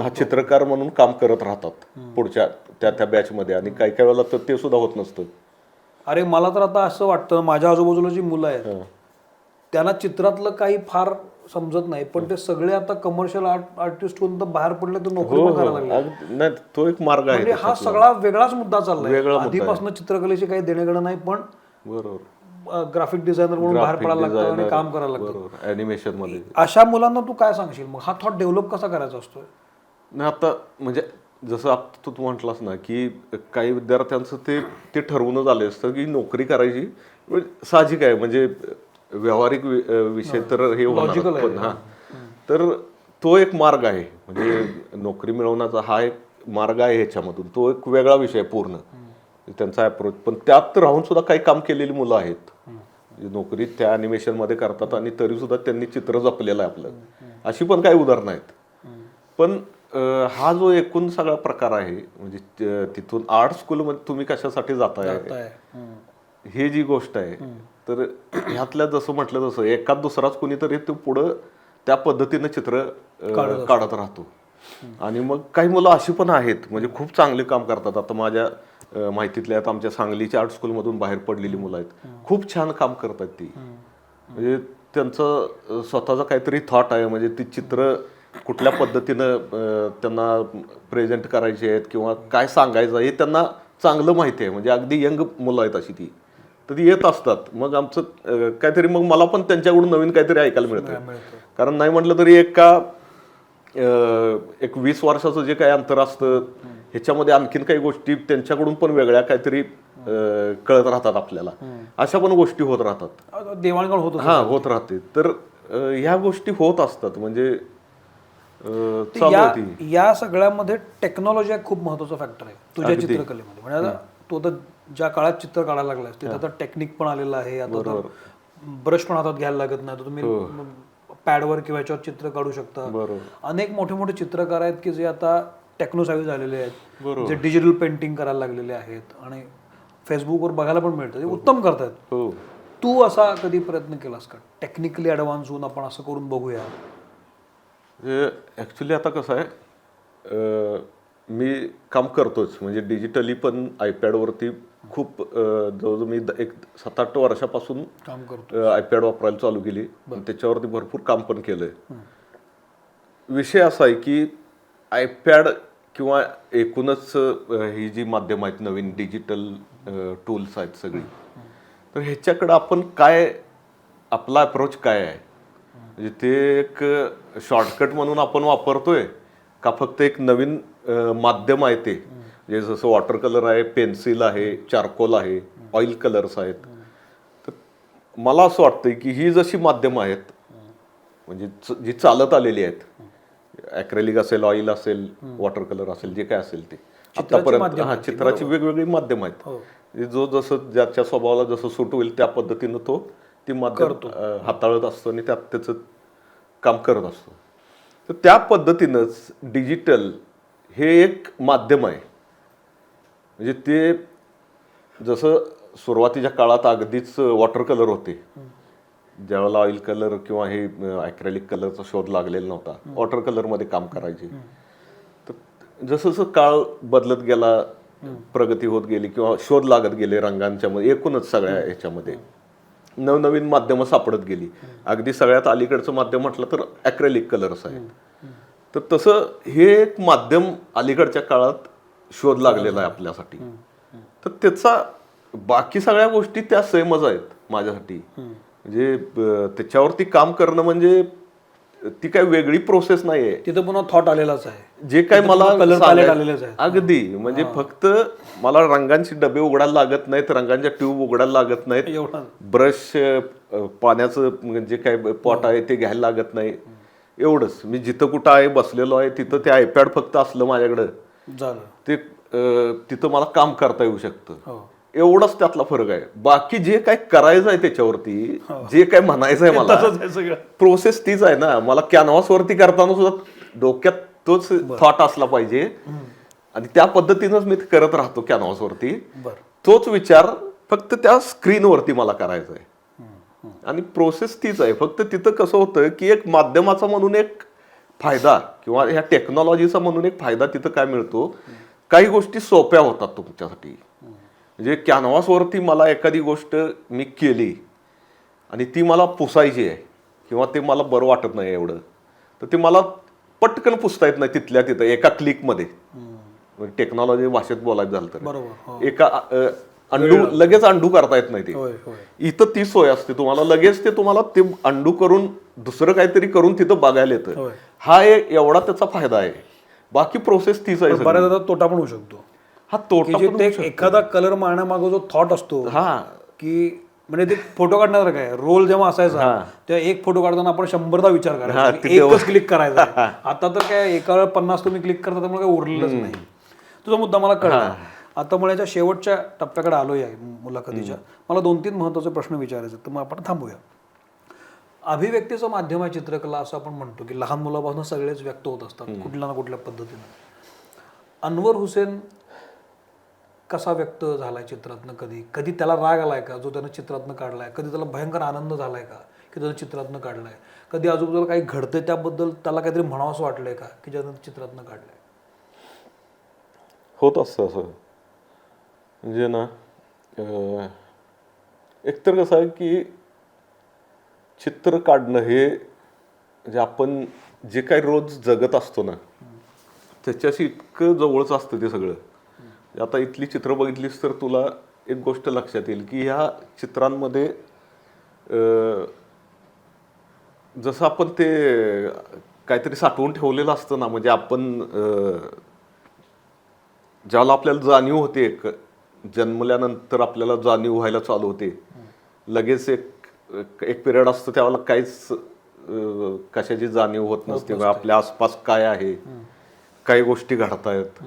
चित्रकार म्हणून काम करत राहतात पुढच्या त्या बॅच मध्ये. आणि काही काही वेळेला तर ते सुद्धा होत नसतं. अरे मला तर आता असं वाटतं, माझ्या आजूबाजूला जी मुलं आहेत त्यांना चित्रातलं काही फार समजत नाही, पण ते सगळे आता कमर्शियल आर्टिस्ट होऊन तर बाहेर पडले तर नोकरी पण करायला लागले. नाही, तो एक मार्ग आहे. हा सगळा वेगळाच मुद्दा चाललाय. आधीपासून चित्रकलेशी काही देणं घेणं नाही, पण बरोबर ग्राफिक डिझायनर म्हणून बाहेर पडायला लागतं आणि काम करायला लागतं ॲनिमेशन मध्ये. अशा मुलांना तू काय सांगशील मग, हा थॉट डेव्हलप कसा करायचा असतो? नाही, आता म्हणजे जसं तू म्हटलास ना की काही विद्यार्थ्यांचं ते ठरवूनच आले असतं की नोकरी करायची, साहजिक आहे. म्हणजे व्यावहारिक विषय तर हे होणार, पण तर तो एक मार्ग आहे. म्हणजे नोकरी मिळवण्याचा हा एक मार्ग आहे ह्याच्यामधून, तो एक वेगळा विषय पूर्ण त्यांचा अप्रोच. पण त्यात राहून सुद्धा काही काम केलेली मुलं आहेत, नोकरी त्या ॲनिमेशन मध्ये करतात आणि तरी सुद्धा त्यांनी चित्र जपलेलं आहे आपलं. अशी पण काही उदाहरणं आहेत. पण हा जो एकूण सगळा प्रकार आहे, म्हणजे तिथून आर्ट स्कूलमध्ये तुम्ही कशासाठी जाताय हे जी गोष्ट आहे, तर ह्यातल्या जसं म्हटलं तसं एखाद दुसराच कोणीतरी तो पुढं त्या पद्धतीनं चित्र काढत राहतो. आणि मग काही मुलं अशी पण आहेत, म्हणजे खूप चांगले काम करतात. आता माझ्या माहितीतल्या आमच्या सांगलीच्या आर्ट स्कूलमधून बाहेर पडलेली मुलं आहेत, खूप छान काम करतात ती. म्हणजे त्यांचं स्वतःचा काहीतरी थॉट आहे, म्हणजे ती चित्र कुठल्या पद्धतीनं त्यांना प्रेझेंट करायचे आहेत किंवा काय सांगायचं हे त्यांना चांगलं माहिती आहे. म्हणजे अगदी यंग मुलं आहेत अशी ती, तर ती येत असतात. मग आमचं काहीतरी, मग मला पण त्यांच्याकडून नवीन काहीतरी ऐकायला मिळतं. कारण नाही म्हटलं तरी एक 20 वर्षाचं जे काही अंतर असतं ह्याच्यामध्ये आणखीन काही गोष्टी त्यांच्याकडून पण वेगळ्या काहीतरी कळत राहतात आपल्याला, अशा पण गोष्टी होत राहतात, देवाणघेवाण होत हा होत राहते. तर ह्या गोष्टी होत असतात, म्हणजे चालू होती. या सगळ्यामध्ये टेक्नॉलॉजी एक खूप महत्वाचा फॅक्टर आहे तुझ्या चित्रकलेमध्ये. म्हणजे आता तू आता ज्या काळात चित्र काढायला लागलास तिथे आता टेक्निक पण आलेलं आहे, आता ब्रश पण हातात घ्यायला लागत नाही, तर तुम्ही पॅडवर किंवा याच्यावर चित्र काढू शकता. अनेक मोठे मोठे चित्रकार आहेत की जे आता टेक्नोसाव्ही झालेले आहेत, जे डिजिटल पेंटिंग करायला लागलेले आहेत आणि फेसबुकवर बघायला पण मिळतं, ते उत्तम करतायत. तू असा कधी प्रयत्न केलास का टेक्निकली ॲडव्हान्स होऊन आपण असं करून बघूया? ऍक्च्युली आता कसं आहे, मी काम करतोच, म्हणजे डिजिटली पण आयपॅडवरती खूप जवळजवळ मी एक 7-8 वर्षापासून काम करतो, आयपॅड वापरायला चालू केली, त्याच्यावरती भरपूर काम पण केलंय. विषय असा आहे की आयपॅड किंवा एकूणच ही जी माध्यम आहेत नवीन डिजिटल टूल्स आहेत सगळी, तर ह्याच्याकडं आपण काय, आपला अप्रोच काय आहे, म्हणजे ते एक शॉर्टकट म्हणून आपण वापरतोय का फक्त एक नवीन माध्यम आहे ते, म्हणजे जसं वॉटर कलर आहे, पेन्सिल आहे, चारकोल आहे, ऑइल कलर्स आहेत. तर मला असं वाटतंय की ही जशी माध्यम आहेत, म्हणजे जी चालत आलेली आहेत, ॲक्रेलिक असेल, ऑइल असेल, वॉटर कलर असेल, जे काय असेल ते आतापर्यंत, हा चित्राची वेगवेगळी माध्यम आहेत. जो जसं ज्याच्या स्वभावाला जसं सूट होईल त्या पद्धतीनं तो ती माध्यम हाताळत असतो आणि त्यात त्याचं काम करत असतो. तर त्या पद्धतीनंच डिजिटल हे एक माध्यम आहे. म्हणजे ते जसं सुरुवातीच्या काळात अगदीच वॉटर कलर होते, ज्यावेळेला ऑइल कलर किंवा हे ॲक्रेलिक कलरचा शोध लागलेला नव्हता, वॉटर कलरमध्ये काम करायचे. तर जसं जसं काळ बदलत गेला, प्रगती होत गेली किंवा शोध लागत गेले रंगांच्या मध्ये, एकूणच सगळ्या ह्याच्यामध्ये नवनवीन माध्यमं सापडत गेली. अगदी सगळ्यात अलीकडचं माध्यम म्हटलं तर ॲक्रेलिक कलर्स आहेत. तर तसं हे एक माध्यम अलीकडच्या काळात शोध लागलेला आहे आपल्यासाठी. तर त्याचा बाकी सगळ्या गोष्टी त्या सेमच आहेत माझ्यासाठी. म्हणजे त्याच्यावरती काम करणं म्हणजे ती काय वेगळी प्रोसेस नाहीये, तिथं पुन्हा थॉट आलेलाच आहे, जे काय मला आलेलेच आहे. अगदी म्हणजे फक्त मला रंगांचे डबे उघडायला लागत नाहीत, रंगांच्या ट्यूब उघडायला लागत नाहीत, ब्रश पाण्याचं जे काय पॉट आहे ते घ्यायला लागत नाही, एवढंच. मी जिथं कुठं आहे बसलेलो आहे तिथं ते आयपॅड फक्त असलं माझ्याकडं झालं, ते तिथं मला काम करता येऊ शकतं, एवढाच त्यातला फरक आहे. बाकी जे काय करायचं आहे त्याच्यावरती, जे काय म्हणायचं आहे मला, प्रोसेस तीच आहे ना. मला कॅनव्हास वरती करताना सुद्धा डोक्यात तोच थॉट असला पाहिजे आणि त्या पद्धतीनंच मी करत राहतो कॅनव्हास वरती. तोच विचार फक्त त्या स्क्रीनवरती मला करायचा आहे आणि प्रोसेस तीच आहे. फक्त तिथं कसं होतं की एक माध्यमाचा म्हणून एक फायदा किंवा ह्या टेक्नॉलॉजीचा म्हणून एक फायदा तिथं काय मिळतो, काही गोष्टी सोप्या होतात तुमच्यासाठी. म्हणजे कॅनव्हासवरती मला एखादी गोष्ट मी केली आणि ती मला पुसायची आहे किंवा ते मला बरं वाटत नाही एवढं, तर ते मला पटकन पुसता येत नाही तिथल्या तिथं एका क्लिकमध्ये. टेक्नॉलॉजी भाषेत बोलायचं झालं तर एका अंडू लगेच अंडू करता येत नाही ते. इथं ती सोय असते तुम्हाला, लगेच ते तुम्हाला ते अंडू करून दुसरं काहीतरी करून तिथं बघायला येतं. हा एवढा त्याचा फायदा आहे. बाकी प्रोसेस तीच आहे. बऱ्याचदा तोटा पण होऊ शकतो. हा तोटा एखादा कलर मारण्यामागे जो थॉट असतो की म्हणजे ते फोटो काढणार काय रोल जेव्हा असायचा तेव्हा एक फोटो काढताना आपण 100दा विचार करायचा, एकच क्लिक करायचा. आता तर काय एका वेळेला 50 तुम्ही क्लिक करता त्यामुळे काय उरलेलंच नाही. तुझा मुद्दा मला कळला. आता मुलाच्या शेवटच्या टप्प्याकडे आलोय मुलाखतीच्या. मला 2-3 महत्वाचे प्रश्न विचारायचे, तर मग आपण थांबूया. अभिव्यक्तीचं माध्यम आहे चित्रकला असं आपण म्हणतो की लहान मुलापासून सगळेच व्यक्त होत असतात कुठल्या ना कुठल्या पद्धतीने. अनवर हुसेन कसा व्यक्त झालाय चित्रातनं? कधी कधी त्याला राग आलाय का जो त्यानं चित्रातनं काढलाय? कधी त्याला भयंकर आनंद झालाय का की त्यानं चित्रातनं काढलाय? कधी आजूबाजूला काही घडतंय त्याबद्दल त्याला काहीतरी म्हणावंसं वाटलंय का की ज्यानं चित्रातनं काढलंय? होत असतं असं. म्हणजे ना एकतर कसं आहे की चित्र काढणं हे म्हणजे आपण जे काही रोज जगत असतो ना त्याच्याशी इतकं जवळच असतं ते सगळं. आता इथली चित्र बघितलीस तर तुला एक गोष्ट लक्षात येईल की ह्या चित्रांमध्ये जसं आपण ते काहीतरी साठवून ठेवलेलं असतं ना, म्हणजे आपण ज्याला आपल्याला जाणीव होते, एक जन्मल्यानंतर आपल्याला जाणीव व्हायला चालू होते, लगेच एक एक पिरियड असतो त्यावेळेला काहीच कशाची जाणीव होत नसते. आपल्या आसपास काय आहे, काही गोष्टी घडतायत,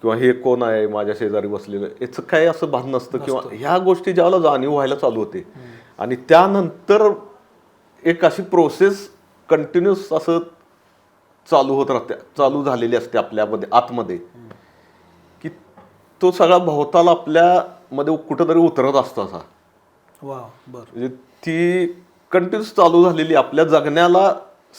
किंवा हे कोण आहे माझ्या शेजारी बसलेलं, याचं काही असं भान नसतं. किंवा ह्या गोष्टी ज्यावेळेला जाणीव व्हायला चालू होते आणि त्यानंतर एक अशी प्रोसेस कंटिन्युअस असं चालू होत राहते, चालू झालेली असते आपल्यामध्ये आतमध्ये, की तो सगळा भोवताला आपल्या मध्ये कुठंतरी उतरत असतो असा. म्हणजे ती कंटिन्युअस चालू झालेली आपल्या जगण्याला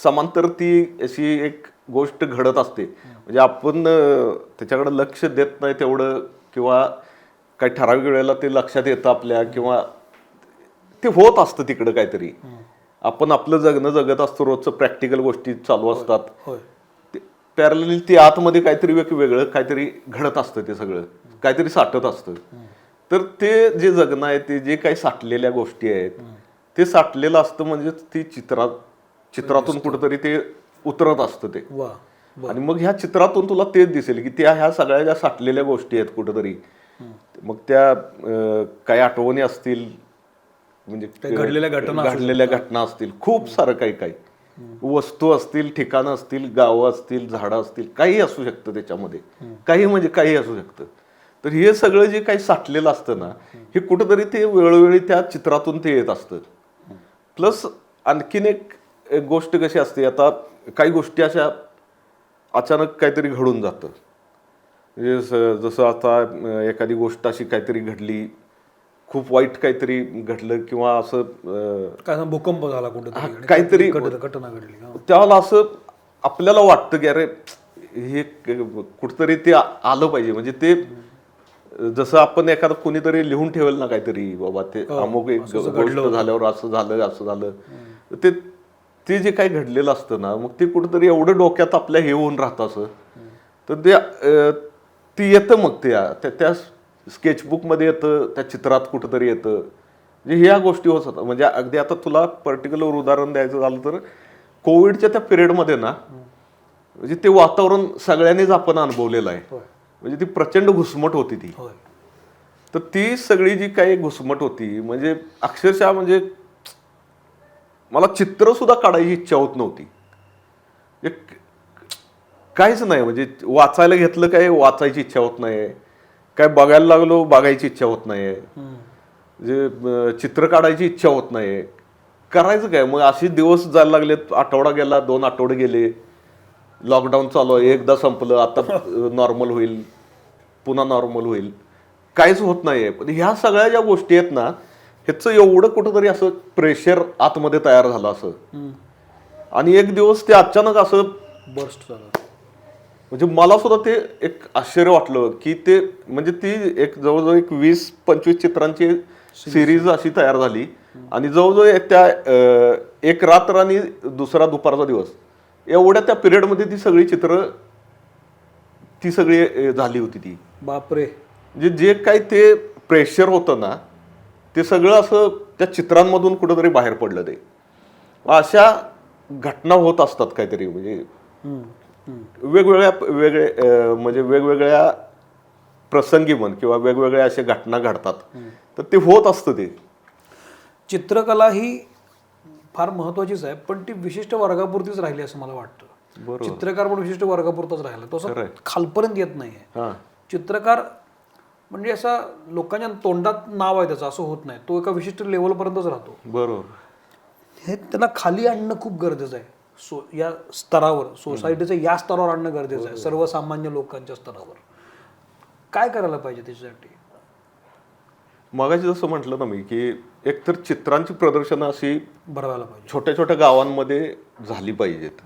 समांतर ती अशी एक गोष्ट घडत असते. म्हणजे आपण त्याच्याकडे लक्ष देत नाही तेवढं, किंवा काही ठराविक वेळेला ते लक्षात येतं आपल्या, किंवा ते होत असतं तिकडं काहीतरी. आपण आपलं जगणं जगत असतो, रोजचं प्रॅक्टिकल गोष्टी चालू असतात, पॅरलली ती आतमध्ये काहीतरी वेगळं काहीतरी घडत असतं, ते सगळं काहीतरी साठत असतं. तर ते जे जगणं आहे, ते जे काही साठलेल्या गोष्टी आहेत, ते साठलेलं असतं. म्हणजे ती चित्रातून कुठंतरी ते उतरत असतं ते. आणि मग ह्या चित्रातून तुला तेच दिसेल की त्या ह्या सगळ्या ज्या साठलेल्या गोष्टी आहेत कुठंतरी, मग त्या काही आठवणी असतील, म्हणजे घडलेल्या घटना असतील, खूप सारं काही काही वस्तू असतील, ठिकाणं असतील, गावं असतील, झाडं असतील, काही असू शकतं त्याच्यामध्ये, काही म्हणजे काही असू शकतं. तर हे सगळं जे काही साठलेलं असतं ना, हे कुठंतरी ते वेळोवेळी त्या चित्रातून ते येत असतं. प्लस आणखीन एक गोष्ट कशी असते, आता काही गोष्टी अशा अचानक काहीतरी घडून जातं. म्हणजे जसं आता एखादी गोष्ट अशी काहीतरी घडली, खूप वाईट काहीतरी घडलं, किंवा असं काय भूकंप झाला कुठेतरी, काहीतरी घटना घडली, त्यावेळेला असं आपल्याला वाटतं की अरे हे कुठतरी ते आलं पाहिजे. म्हणजे ते जसं आपण एखादं कोणीतरी लिहून ठेवेल ना काहीतरी, बाबा ते अमुक एक गोष्ट झाल्यावर असं झालं, ते जे काही घडलेलं असतं ना, मग ते कुठंतरी एवढं डोक्यात आपल्या हे होऊन राहतं असं, तर ते येतं. मग त्या स्केचबुकमध्ये येतं, त्या चित्रात कुठंतरी येतं. म्हणजे ह्या गोष्टी होत होतात. म्हणजे अगदी आता तुला पर्टिक्युलर उदाहरण द्यायचं झालं तर, कोविडच्या त्या पिरियडमध्ये ना, म्हणजे ते वातावरण सगळ्यांनीच आपण अनुभवलेलं आहे. म्हणजे ती प्रचंड घुसमट होती ती. तर ती सगळी जी काही घुसमट होती, म्हणजे अक्षरशः म्हणजे मला चित्र सुद्धा काढायची इच्छा होत नव्हती. काहीच नाही, म्हणजे वाचायला घेतलं काय वाचायची इच्छा होत नाही, काय बघायला लागलो बघायची इच्छा होत नाही, म्हणजे चित्र काढायची इच्छा होत नाही. करायचं काय मग? असे दिवस जायला लागले, आठवडा गेला, 2 आठवडे गेले, लॉकडाऊन चालू आहे, एकदा संपलं, आता नॉर्मल होईल, पुन्हा नॉर्मल होईल, काहीच होत नाहीये. पण ह्या सगळ्या ज्या गोष्टी आहेत ना, ह्याचं एवढं कुठंतरी असं प्रेशर आतमध्ये तयार झालं असं, आणि एक दिवस ते अचानक असं बर्स्ट झालं. म्हणजे मला सुद्धा ते एक आश्चर्य वाटलं की ते, म्हणजे ती एक जवळजवळ एक 20-25 चित्रांची सिरीज अशी तयार झाली, आणि जवळजवळ त्या एक रात्र आणि दुसरा दुपारचा दिवस, एवढ्या त्या पिरियडमध्ये ती सगळी चित्र ती सगळी झाली होती ती. बापरे. म्हणजे जे काही ते प्रेशर होतं ना, ते सगळं असं त्या चित्रांमधून कुठंतरी बाहेर पडलं ते. अशा घटना होत असतात काहीतरी, म्हणजे म्हणजे वेगवेगळ्या प्रसंगी म्हण, किंवा वेगवेगळ्या अशा घटना घडतात, तर ते होत असतं ते. चित्रकला ही फार महत्वाचीच आहे, पण ती विशिष्ट वर्गापुरतीच राहिली असं मला वाटतं. चित्रकार पण विशिष्ट वर्गापुरताच राहिला, तो असं खालपर्यंत येत नाहीये. चित्रकार म्हणजे असा लोकांच्या तोंडात नाव आहे त्याचं असं होत नाही, तो एका विशिष्ट लेवलपर्यंतच राहतो. बरोबर. हे त्याला खाली आणणं खूप गरजेचं आहे. या स्तरावर, सोसायटीचं या स्तरावर आणणं गरजेचं आहे, सर्वसामान्य लोकांच्या स्तरावर. काय करायला पाहिजे त्याच्यासाठी? मगाशी जसं म्हटलं ना मी, की एकतर चित्रांची प्रदर्शनं अशी भरवायला पाहिजे, छोट्या छोट्या गावांमध्ये झाली पाहिजेत.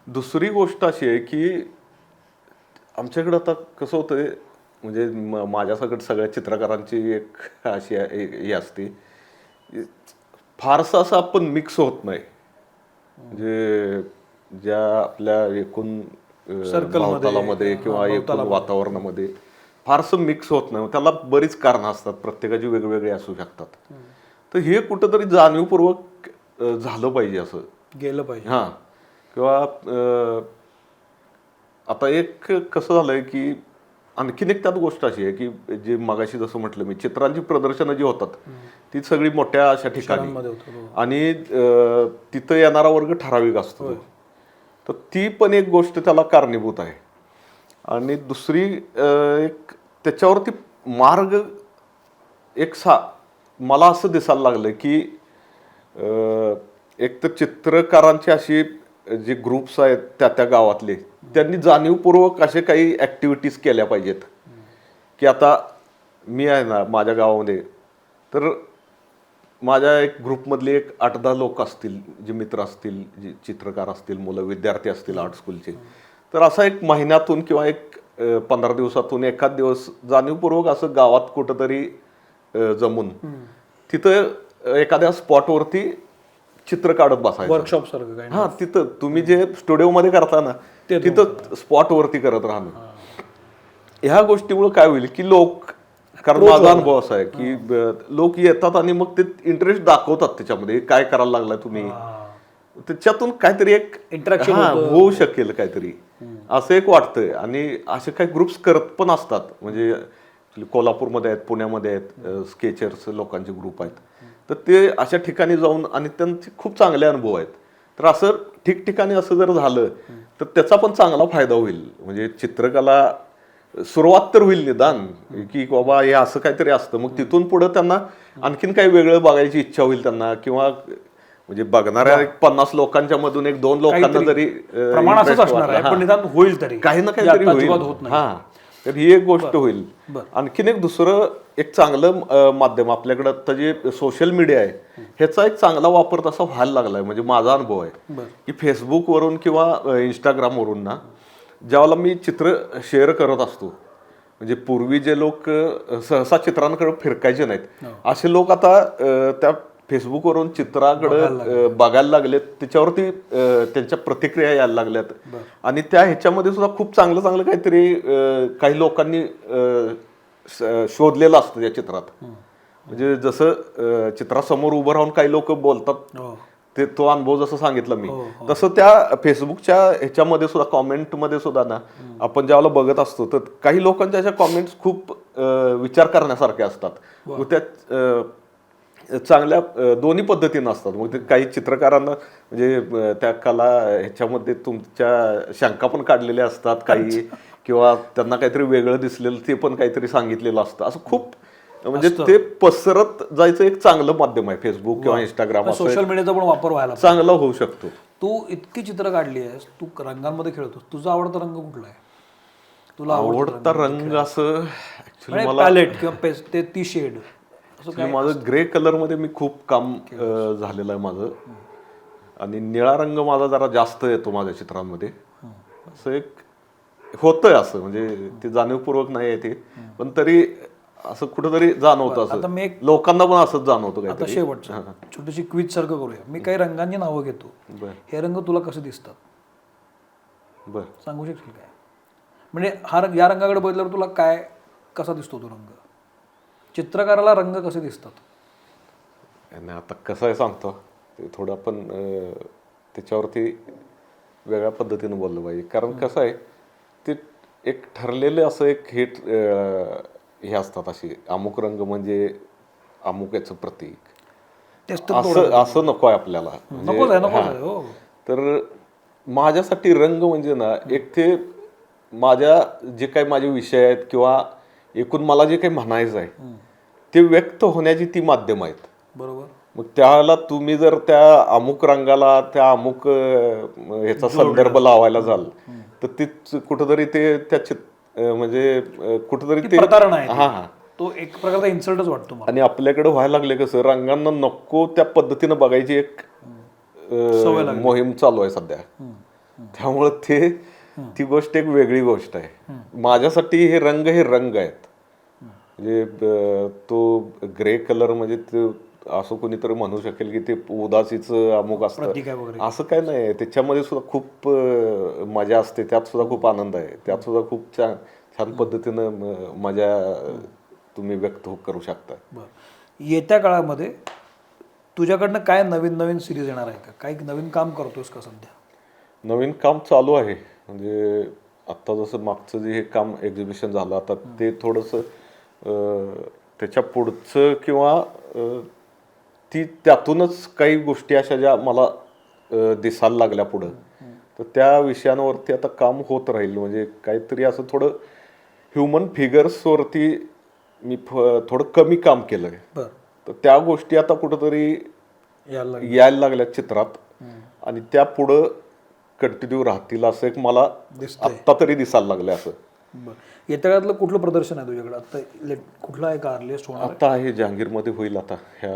दुसरी गोष्ट अशी आहे की आमच्याकडे आता कसं होतं, म्हणजे माझ्यासकट सगळ्या चित्रकारांची एक अशी हे असते, फारसं असं आपण मिक्स होत नाही. म्हणजे ज्या आपल्या एकूण भोवतालामध्ये किंवा एकूण वातावरणामध्ये फारसं मिक्स होत नाही. त्याला बरीच कारणं असतात, प्रत्येकाची वेगवेगळी असू शकतात. तर हे कुठंतरी जाणीवपूर्वक झालं पाहिजे, असं गेलं पाहिजे. हां. किंवा आता एक कसं झालंय की आणखीन एक त्यात गोष्ट अशी आहे की जे मगाशी जसं म्हटलं मी, चित्रांची प्रदर्शनं जी होतात ती सगळी मोठ्या अशा ठिकाणी आणि तिथं येणारा वर्ग ठराविक असतो, तर ती पण एक गोष्ट त्याला कारणीभूत आहे. आणि दुसरी एक त्याच्यावरती मार्ग एक मला असं दिसायला लागलं की एक तर चित्रकारांची अशी जे ग्रुप्स आहेत त्या गावातले, त्यांनी जाणीवपूर्वक असे काही ॲक्टिव्हिटीज केल्या पाहिजेत की आता मी आहे ना माझ्या गावामध्ये, तर माझ्या एक ग्रुपमधले एक 8-10 लोक असतील, जे मित्र असतील, जे चित्रकार असतील, मुलं विद्यार्थी असतील आर्ट स्कूलचे, तर असा एक महिन्यातून किंवा एक 15 दिवसातून एखाद दिवस जाणीवपूर्वक असं गावात कुठंतरी जमून तिथं एखाद्या स्पॉटवरती चित्र काढत बसायचं, वर्कशॉप सारखं काय. हा, तिथं तुम्ही जे स्टुडिओमध्ये करता ना तिथं स्पॉटवरती करत राहणं. ह्या गोष्टीमुळे काय होईल की लोक, कारण माझा अनुभव असा आहे की लोक येतात आणि मग ते इंटरेस्ट दाखवतात त्याच्यामध्ये, काय करायला लागलाय तुम्ही, त्याच्यातून काहीतरी एक इंटरॅक्शन होऊ शकेल काहीतरी, असं एक वाटतंय. आणि असे काही ग्रुप्स करत पण असतात, म्हणजे कोल्हापूरमध्ये आहेत, पुण्यामध्ये आहेत, स्केचर्स लोकांचे ग्रुप आहेत, तर ते अशा ठिकाणी जाऊन आणि त्यांचे खूप चांगले अनुभव आहेत. तर असं ठिकठिकाणी असं जर झालं तर त्याचा पण चांगला फायदा होईल. म्हणजे चित्रकला सुरुवात तर होईल निदान की बाबा हे असं काहीतरी असतं, मग तिथून पुढे त्यांना आणखीन काही वेगळं बघायची इच्छा होईल त्यांना, किंवा म्हणजे बघणाऱ्या 50 लोकांच्या मधून 1-2 लोकांना जरी प्रमाण असंच असणार आहे, पण निदान होईल तरी काही ना काहीतरी होईल. हा, तर ही एक गोष्ट होईल. आणखीन एक दुसरं एक चांगलं माध्यम आपल्याकडे आता जे सोशल मीडिया आहे, ह्याचा एक चांगला वापर तसा व्हायला लागलाय. म्हणजे माझा अनुभव आहे की फेसबुकवरून किंवा इंस्टाग्रामवरून ना, ज्यावेळेला मी चित्र शेअर करत असतो, म्हणजे पूर्वी जे लोक सहसा चित्रांकडे फिरकायचे नाहीत, असे लोक आता त्या फेसबुकवरून चित्राकडे बघायला लागलेत, त्याच्यावरती त्यांच्या प्रतिक्रिया यायला लागल्यात. आणि त्या ह्याच्यामध्ये सुद्धा खूप चांगलं चांगलं काहीतरी काही लोकांनी शोधलेलं असतं त्या चित्रात. म्हणजे जसं चित्रासमोर उभं राहून काही लोक बोलतात, ते तो अनुभव जसं सांगितलं मी, तसं त्या फेसबुकच्या ह्याच्यामध्ये सुद्धा कॉमेंटमध्ये सुद्धा ना, आपण ज्यावेळेला बघत असतो तर काही लोकांच्या अशा कॉमेंट्स खूप विचार करण्यासारख्या असतात. मग त्या चांगल्या दोन्ही पद्धतीनं असतात. मग ते काही चित्रकारांना म्हणजे त्या कला ह्याच्यामध्ये तुमच्या शंका पण काढलेल्या असतात काही, किंवा त्यांना काहीतरी वेगळं दिसलेलं ते पण काहीतरी सांगितलेलं असतं. असं खूप म्हणजे ते पसरत जायचं एक चांगलं माध्यम आहे फेसबुक किंवा इंस्टाग्राम. सोशल मीडियाचा पण वापर व्हायला चांगला होऊ शकतो. तू इतकी चित्र काढली आहेस, तू रंगांमध्ये खेळतोस, तुझा आवडता रंग कुठला आहे? तुला आवडता रंग असं ऍक्च्युली मला पॅलेट किंवा ते ती शेड माझं ग्रे कलर मध्ये मी खूप काम झालेलं आहे माझं. आणि निळा रंग माझा जरा जास्त येतो माझ्या चित्रांमध्ये. असं एक होतंय, असं म्हणजे ते जाणीवपूर्वक नाही आहे ते, पण तरी असं कुठंतरी जाणवतं, असं लोकांना पण असंच जाणवतं. आता शेवटचं छोटीशी क्विज सारखं करूया. मी काही रंगांची नावं घेतो, हे रंग तुला कसे दिसतात बरं सांगू शकशील काय? म्हणजे या रंगाकडे बघितल्यावर तुला काय कसा दिसतो तो रंग? चित्रकाराला रंग कसे दिसतात? आता कसं आहे सांगतो, ते थोडं आपण त्याच्यावरती वेगळ्या पद्धतीनं बोललं पाहिजे. कारण कसं आहे, ते एक ठरलेले असं एक हे असतात, असे अमुक रंग म्हणजे अमुक याचं प्रतीक, असं नको आहे आपल्याला. तर माझ्यासाठी रंग म्हणजे ना, एक ते माझ्या जे काही माझे विषय आहेत किंवा एकूण मला जे काही म्हणायचं आहे ते व्यक्त होण्याची ती माध्यम आहेत. बरोबर. मग त्याला तुम्ही जर त्या अमुक रंगाला त्या अमुक ह्याचा संदर्भ लावायला जाल तर ते कुठंतरी ते त्या म्हणजे कुठंतरी ते तो एक प्रकारचा इन्सल्टच वाटतो मला. आणि आपल्याकडे व्हायला लागले कसं, रंगांना नको त्या पद्धतीनं बघायची एक मोहीम चालू आहे सध्या. त्यामुळे ती गोष्ट एक वेगळी गोष्ट आहे. माझ्यासाठी हे रंग आहेत. म्हणजे तो ग्रे कलर म्हणजे असं कोणीतरी म्हणू शकेल की ते उदासीचं अमुक असतं, असं काय नाही. त्याच्यामध्ये सुद्धा खूप मजा असते, त्यात सुद्धा खूप आनंद आहे, त्यात सुद्धा खूप छान पद्धतीनं मजा तुम्ही व्यक्त करू शकता. येत्या काळामध्ये तुझ्याकडनं काय नवीन नवीन सिरीज येणार आहे का? काही नवीन काम करतोस का सध्या? नवीन काम चालू आहे. म्हणजे आता जसं मागचं जे हे काम एक्झिबिशन झालं आता ते थोडंसं त्याच्या पुढचं किंवा ती त्यातूनच काही गोष्टी अशा ज्या मला दिसायला लागल्या पुढं, तर त्या विषयांवरती आता काम होत राहील. म्हणजे काहीतरी असं थोडं ह्युमन फिगर्सवरती मी थोडं कमी काम केलंय, तर त्या गोष्टी आता कुठंतरी यायला लागल्या चित्रात आणि त्या पुढं कंटिन्यू राहतील असं एक मला आत्ता तरी दिसायला लागलं. असं येत्या काळातलं कुठलं प्रदर्शन आहे तुझ्याकडे आता? कुठला आहे का अर्लिएस्ट होणार? आता आहे जहांगीरमध्ये होईल आता ह्या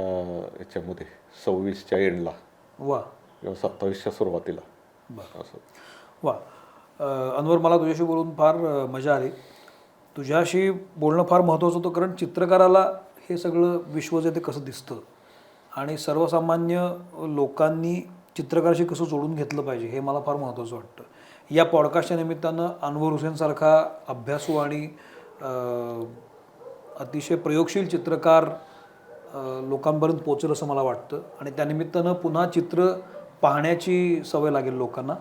याच्यामध्ये 26च्या एंडला वा किंवा 27च्या सुरुवातीला. असं वा. अनवर, मला तुझ्याशी बोलून फार मजा आली. तुझ्याशी बोलणं फार महत्त्वाचं होतं, कारण चित्रकाराला हे सगळं विश्व जे ते कसं दिसतं आणि सर्वसामान्य लोकांनी चित्रकाराशी कसं जोडून घेतलं पाहिजे हे मला फार महत्त्वाचं वाटतं. या पॉडकास्टच्या निमित्तानं अनवर हुसेनसारखा अभ्यासू आणि अतिशय प्रयोगशील चित्रकार लोकांपर्यंत पोचेल असं मला वाटतं आणि त्यानिमित्तानं पुन्हा चित्र पाहण्याची सवय लागेल लोकांना.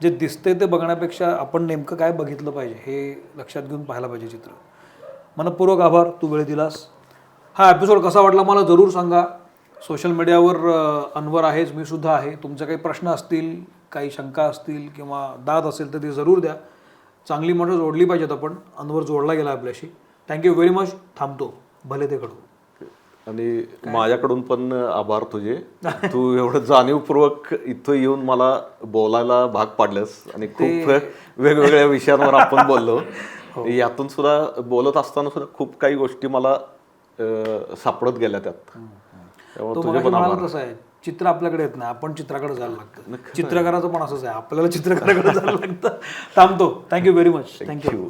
जे दिसते ते बघण्यापेक्षा आपण नेमकं काय बघितलं पाहिजे हे लक्षात घेऊन पाहायला पाहिजे चित्र. मनपूर्वक आभार, तू वेळ दिलास. हा एपिसोड कसा वाटला मला जरूर सांगा. सोशल मीडियावर अनवर आहेच, मी सुद्धा आहे. तुमचे काही प्रश्न असतील, काही शंका असतील किंवा दाद असेल तर ते जरूर द्या. चांगली मतं जोडली पाहिजेत आपण. अनवर जोडला गेला आपल्याशी. Thank you very much. थांबतो. भले ते घडू. आणि माझ्याकडून पण आभार तुझे. तू एवढं जाणीवपूर्वक इथं येऊन मला बोलायला भाग पाडलंस आणि खूप वेगवेगळ्या विषयांवर आपण बोललो. यातून सुद्धा बोलत असताना सुद्धा खूप काही गोष्टी मला सापडत गेल्या त्यात. तुझे पण आभार. कसं आहे, चित्र आपल्याकडे येत नाही, आपण चित्राकडे जायला लागतं. चित्रकाराचं पण असंच आहे, आपल्याला चित्रकाराकडे जायला लागतं. थांबतो. Thank you very much. थँक्यू.